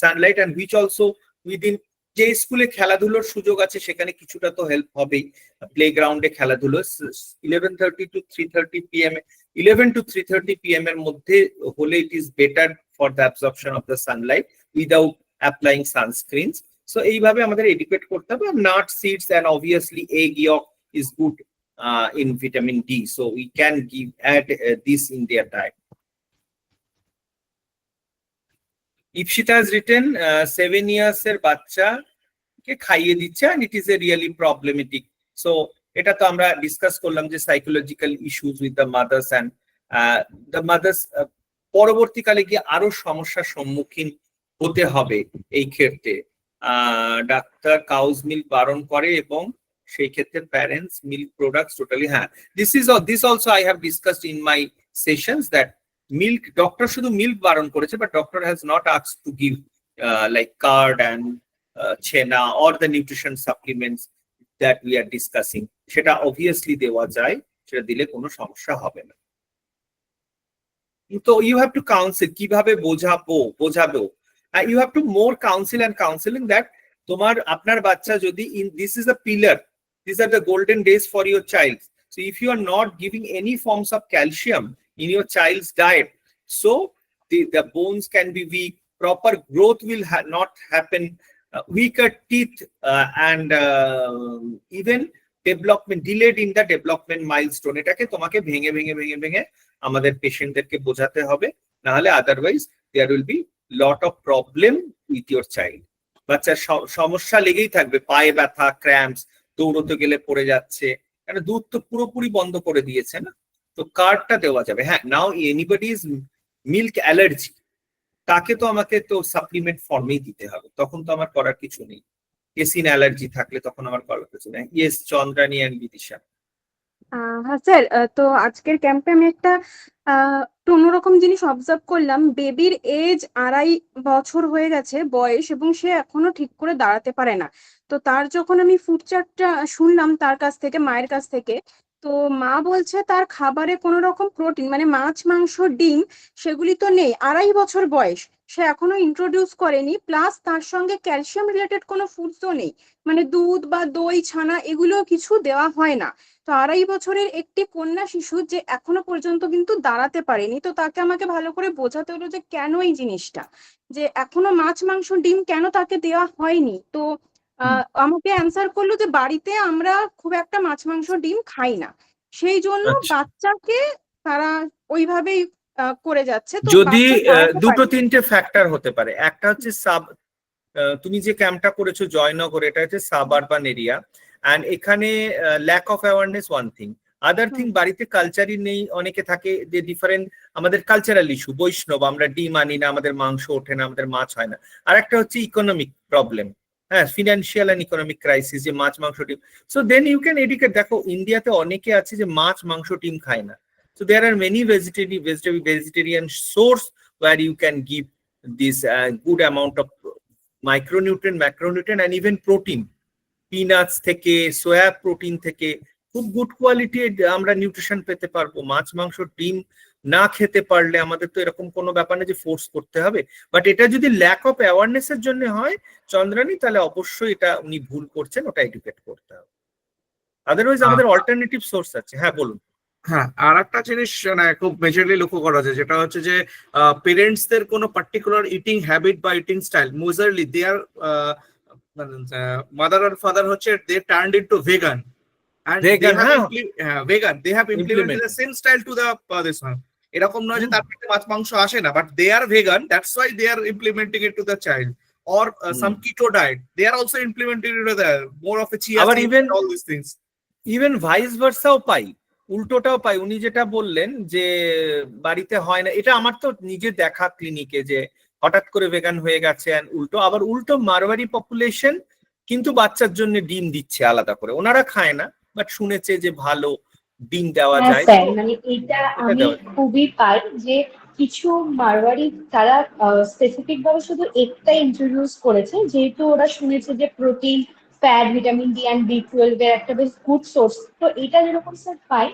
sunlight, and which also within যে স্কুলে খেলাধুলোর সুযোগ আছে সেখানে কিছুটা তো হেল্প হবেই। প্লেগ্রাউন্ডে খেলাধুলো 11:30 to 3:30 PM, 11 to 3:30 PM এর মধ্যে হলে it is better for the absorption of the sunlight without applying sunscreens. So এইভাবে আমাদের এডুকেট করতে হবে। Nut seeds and obviously egg yolk is good in vitamin D, so we can add this in their diet. Ipshita has written 7 years এর বাচ্চাকে খাইয়ে দিচ্ছে, and it is a really problematic. So এটা তো আমরা discuss করলাম যে psychological issues with the mother's, and the mother's পরবর্তীকালে গিয়ে আরো সমস্যার সম্মুখীন হতে হবে এই ক্ষেত্রে। ডাক্তার কাউজ মিল্ক বারণ করে এবং সেই ক্ষেত্রে প্যারেন্টস মিল্ক প্রোডাক্টস টোটালি। হ্যাঁ, this also I have discussed in my sessions that milk, doctor শুধু মিল্ক বারণ করেছে, but doctor has not asked to give like curd and chena or the nutrition supplements that we are discussing. সেটা obviously দেওয়া যায়, সেটা দিলে কোনো সমস্যা হবে না। তো you have to counsel, কিভাবে বোঝাবো, you have to more counsel and counseling that তোমার আপনার বাচ্চা যদি this is a pillar, these are the golden days for your child. So if you are not giving any forms of calcium in your child's diet, so the bones can be weak, proper growth will not happen, weaker teeth, and even development delayed in the development milestone, এটাকে তোমাকে ভেঙে ভেঙে ভেঙে ভেঙে আমাদের পেশেন্টদেরকে বোঝাতে হবে, নাহলে otherwise there will be lot of problem with your child. বাচ্চার সমস্যা লেগেই থাকবে, পায়ে ব্যথা, ক্র্যাম্পস, দৌড়তে গেলে পড়ে যাচ্ছে, কারণ দুধ তো পুরোপুরি বন্ধ করে দিয়েছে না, তো কার্ডটা দেওয়া যাবে। হ্যাঁ, নাও এনিবডি ইজ মিল্ক অ্যালার্জি, তাকে তো আমাকে তো সাপ্লিমেন্ট ফর্মেই দিতে হবে, তখন তো আমার করার কিছু নেই। কেসিন অ্যালার্জি থাকলে তখন আমার করার কিছু নেই। Yes, Chandrani and Bidisha. হ্যাঁ স্যার, তো আজকের ক্যাম্পে আমি একটা একটু অন্যরকম জিনিস অবজার্ভ করলাম। বেবির এজ 2.5 বছর হয়ে গেছে বয়স, এবং সে এখনো ঠিক করে দাঁড়াতে পারে না। তো তার যখন আমি ফুড চার্টটা শুনলাম তার কাছ থেকে, মায়ের কাছ থেকে, তো মা বলছে তার খাবারে কোনো রকম প্রোটিন মানে মাছ, মাংস, ডিম সেগুলি তো নেই। 2.5 বছর বয়স, সে এখনো ইন্ট্রোডিউস করেনি, প্লাস তার সঙ্গে ক্যালসিয়াম রিলেটেড কোনো ফুডসও নেই, মানে দুধ বা দই, ছানা এগুলো কিছু দেওয়া হয় না। তো 2.5 বছরের একটি কন্যা শিশু যে এখনো পর্যন্ত কিন্তু দাঁড়াতে পারেনি, তো তাকে আমাকে ভালো করে বোঝাতে হলো যে কেন এই জিনিসটা, যে এখনো মাছ, মাংস, ডিম কেন তাকে দেওয়া হয়নি। তো আমাকে অ্যান্সার করলো যে বাড়িতে আমরা খুব একটা মাছ, মাংস, ডিম খাই না, সেই জন্য আচ্ছা। বাচ্চাকে তারা ওইভাবেই করে যাচ্ছে। তো যদি বাচ্চা দাঁড়াতে দুটো পারেনি। তিনটে ফ্যাক্টর হতে পারে, একটা হচ্ছে তুমি যে ক্যাম্পটা করেছো জয়নগর, এটা হচ্ছে সাব আরবান এরিয়া, অ্যান্ড এখানে lack of awareness one thing, other thing বাড়িতে কালচারই নেই, অনেকে থাকে যে ডিফারেন্ট আমাদের কালচারাল ইস্যু, বৈষ্ণব, আমরা ডিম আনি না, আমাদের মাংস ওঠে না, আমাদের মাছ হয় না। আর একটা হচ্ছে ইকোনমিক প্রবলেম, হ্যাঁ, ফিনান্সিয়াল অ্যান্ড ইকোনমিক ক্রাইসিস, যে মাছ, মাংস, ডিম। So then you can educate. দেখো ইন্ডিয়াতে অনেকে আছে যে মাছ, মাংস, ডিম খায় না। So there are many vegetarian source where you can give this good amount of micronutrient, macronutrient and even protein. Peanuts থেকে, soya protein থেকে খুব গুড কোয়ালিটি আমরা নিউট্রিশন পেতে পারবো। মাছ, মাংস, ডিম না খেতে পারলে আমাদের তো এরকম কোনো ব্যাপার না যে ফোর্স করতে হবে, বাট এটা যদি ল্যাক অফ অ্যাওয়ারনেস এর জন্য হয় চন্দ্রানী, তাহলে অবশ্যই এটা উনি ভুল করছেন, ওটা এডুকেট করতে হবে। আদারওয়াইজ আমাদের অল্টারনেটিভ সোর্স আছে। হ্যাঁ বলুন। হ্যাঁ, আর একটা জিনিস মানে খুব মেজরলি লক্ষ্য করা যায়, যেটা হচ্ছে যে পেরেন্টসদের কোনো পার্টিকুলার ইটিং হ্যাবিট বা eating style, majorly they are mother আর ফাদার হচ্ছে they turned into vegan, and Vegan, vegan, they have implemented Implement. the same style to the this one. এরকম নয় যে তার পেটে মাছ মাংস আসে না, but they are vegan, that's why they are implementing it to the child. Or some keto diet, they are also implementing it to the more of a chia seed and all these things. Even vice ভার্সাও পাই, উল্টোটাও পাই। উনি যেটা বললেন যে বাড়িতে হয় না, এটা আমার তো নিজে দেখা ক্লিনিকে, যে হঠাৎ করে ভেগান হয়ে গেছে, উল্টো আবার উল্টো মারওয়ারি পপুলেশন কিন্তু বাচ্চার জন্য ডিম দিচ্ছে আলাদা করে, ওনারা খায় না, বাট শুনেছে যে ভালো ডিম দেওয়া হ্যাঁ যায়। স্যার, মানে এটা আমি খুবই পাই যে কিছু মারওয়ারি তারা স্পেসিফিক ভাবে শুধু একটা ইন্ট্রোডিউস করেছে, যেহেতু ওরা শুনেছে যে protein, fat, vitamin D and B12 এর একটা বেশ গুড সোর্স। তো এটা যেরকম স্যার পাই।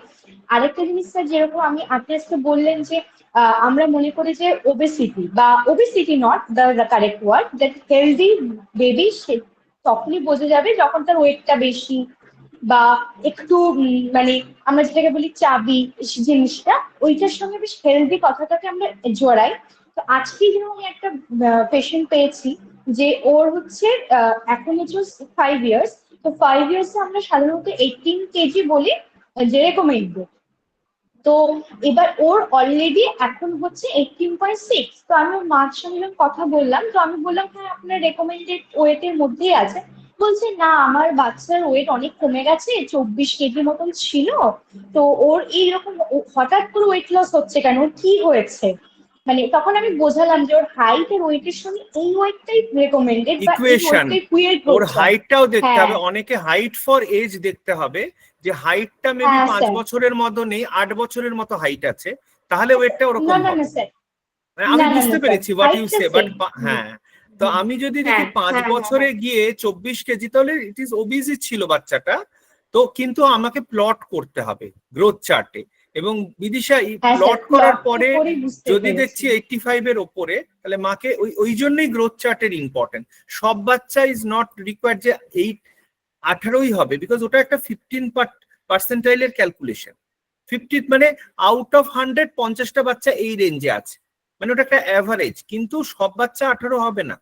আরেকটা জিনিস স্যার, যেরকম আমি আপনি আজকে বললেন যে আমরা মনে করি যে ওবেসিটি বা obesity not the correct word, that healthy baby তখনই বোঝা যাবে যখন তার ওয়েটটা বেশি বা একটু মানে আমরা যেটাকে বলি চাবি জিনিসটা, ওইটার সঙ্গে বেশ হেলদি কথাটাকে আমরা জড়াই। তো আজকে যেরকম আমি একটা পেশেন্ট পেয়েছি যে ওর হচ্ছে এখন হচ্ছে 5 ইয়ার্স, তো 5 ইয়ার্সে আমরা সাধারণত 18 কেজি বলি যে রেকমেন্ড। তো এবার ওর অলরেডি এখন হচ্ছে 18.6। তো আমি ওর মার সঙ্গে কথা বললাম, তো আমি বললাম হ্যাঁ আপনার রেকমেন্ডেড ওয়েটের মধ্যেই আছে। বলছে না, আমার বাচ্চার ওয়েট অনেক কমে গেছে, 24 কেজি মতন ছিল, তো ওর এইরকম হঠাৎ করে ওয়েট লস হচ্ছে কেন, ওর কি হয়েছে। মানে তখন আমি বোঝালাম যে ওর হাইট আর ওয়েটের সঙ্গে এই ওয়েটটাই রেকমেন্ডেড বা এই ওয়েটটাই কুইয়েট, ওর হাইটটাও দেখতে হবে, অনেকে হাইট ফর এজ দেখতে হবে, যে হাইটটা মেবি 5 বছরের মতো নেই, 8 বছরের মতো হাইট আছে, তাহলে ওয়েটটা ওরকম হবে। আমি বুঝতে পেরেছি হোয়াট ইউ সে, বাট হ্যাঁ, তো আমি যদি দেখি 5 বছরে গিয়ে 24 কেজি, তাহলে ইট ইজ ওবিজি ছিল বাচ্চাটা। তো কিন্তু আমাকে প্লট করতে হবে গ্রোথ চার্টে, এবং বিদিশা প্লট করার পরে যদি দেখছি 85 এর ওপরে, তাহলে মাকে ওই জন্যই গ্রোথ চার্টের ইম্পর্টেন্ট। সব বাচ্চা ইজ নট রিকোয়ার্ড যে 18ই হবে, বিকজ ওটা একটা 15 পার্সেন্টাইলের ক্যালকুলেশন। 50 মানে আউট অফ 100 50টা বাচ্চা এই রেঞ্জে আছে, মানে ওটা একটা অ্যাভারেজ, কিন্তু সব বাচ্চা 18 হবে না।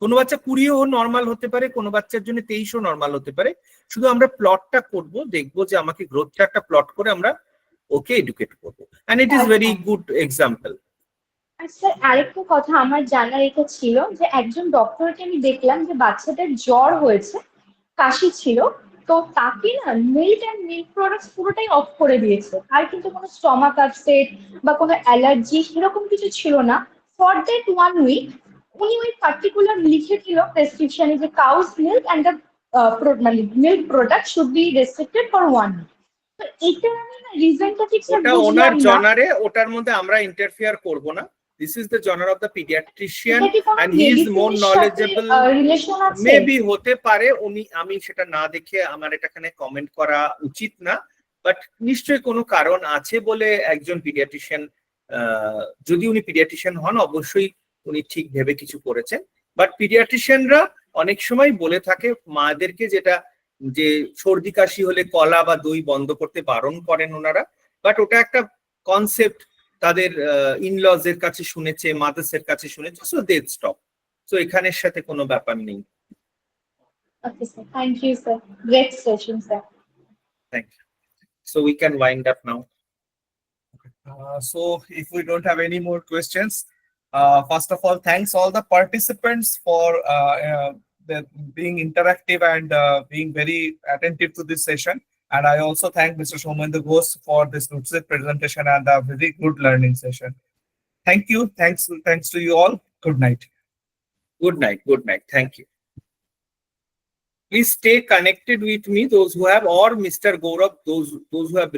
কোনো বাচ্চা 20ও নর্মাল হতে পারে, কোনো বাচ্চার জন্য 23ও নর্মাল হতে পারে। শুধু আমরা প্লটটা করব, দেখবো যে আমাকে গ্রোথ চার্টটা প্লট করে আমরা ওকে এডুকেট করবো, and it is very good example. আর স্যার আরেকটা কথা আমার জানার এটা ছিল যে একজন ডক্টরকে আমি দেখলাম যে বাচ্চাদের জ্বর হয়েছে, কাশি ছিল, তো তাকে না মিল্ক অ্যান্ড মিল্ক প্রোডাক্টস পুরোটাই অফ করে দিয়েছে। আর কিন্তু কোনো স্টমাক আপসেট বা কোনো অ্যালার্জি সেরকম কিছু ছিল না। ফর দ্যাট 1 উইক উনি ওই পার্টিকুলার লিখে দিল প্রেসক্রিপশনে যে কাউস মিল্ক অ্যান্ড মানে milk product should be restricted for 1 week. তো এটা আমি না রিজনটা ঠিক স্যার ওটা ওনার বুঝলাম না। জনারে, ওটার মধ্যে আমরা ইন্টারফেয়ার করব না। This is the genre of the paediatrician এটা কি কোনো এন্ড হি ইজ মোর মেডিসিনের সাথে নলেজেবল। রিলেশন আছে? মেবি হতে পারে, আমি সেটা না দেখে আমার এটাখানে কমেন্ট করা উচিত না, বাট নিশ্চয়ই কোনো কারণ আছে বলে একজন পিডিয়াট্রিশিয়ান, যদি উনি পিডিয়াট্রিশিয়ান হন অবশ্যই উনি ঠিক ভেবে কিছু করেছেন। বাট পিডিয়াট্রিশিয়ানরা অনেক সময় বলে থাকে মাদেরকে, যেটা যে সর্দি কাশি হলে কলা বা দই বন্ধ করতে বারণ করেন ওনারা, বাট ওটা একটা কনসেপ্ট তাদের ইনলজ এর কাছে শুনেছে, মাদার্স এর কাছে শুনেছে, সো দে স্টপ। সো এখানের সাথে কোনো ব্যাপার নেই। Okay sir, thank you sir, great session sir. Thank you. So we can wind up now. So if we don't have any more questions, first of all, thanks all the participants for being interactive and being very attentive to this session. And I also thank Mr. Somendra Ghosh for this lucid presentation and a very good learning session. Thank you. Thanks to you all. Good night. Good night. Good night. Thank you. Please stay connected with me, those who have, or Mr. Gaurav, those who have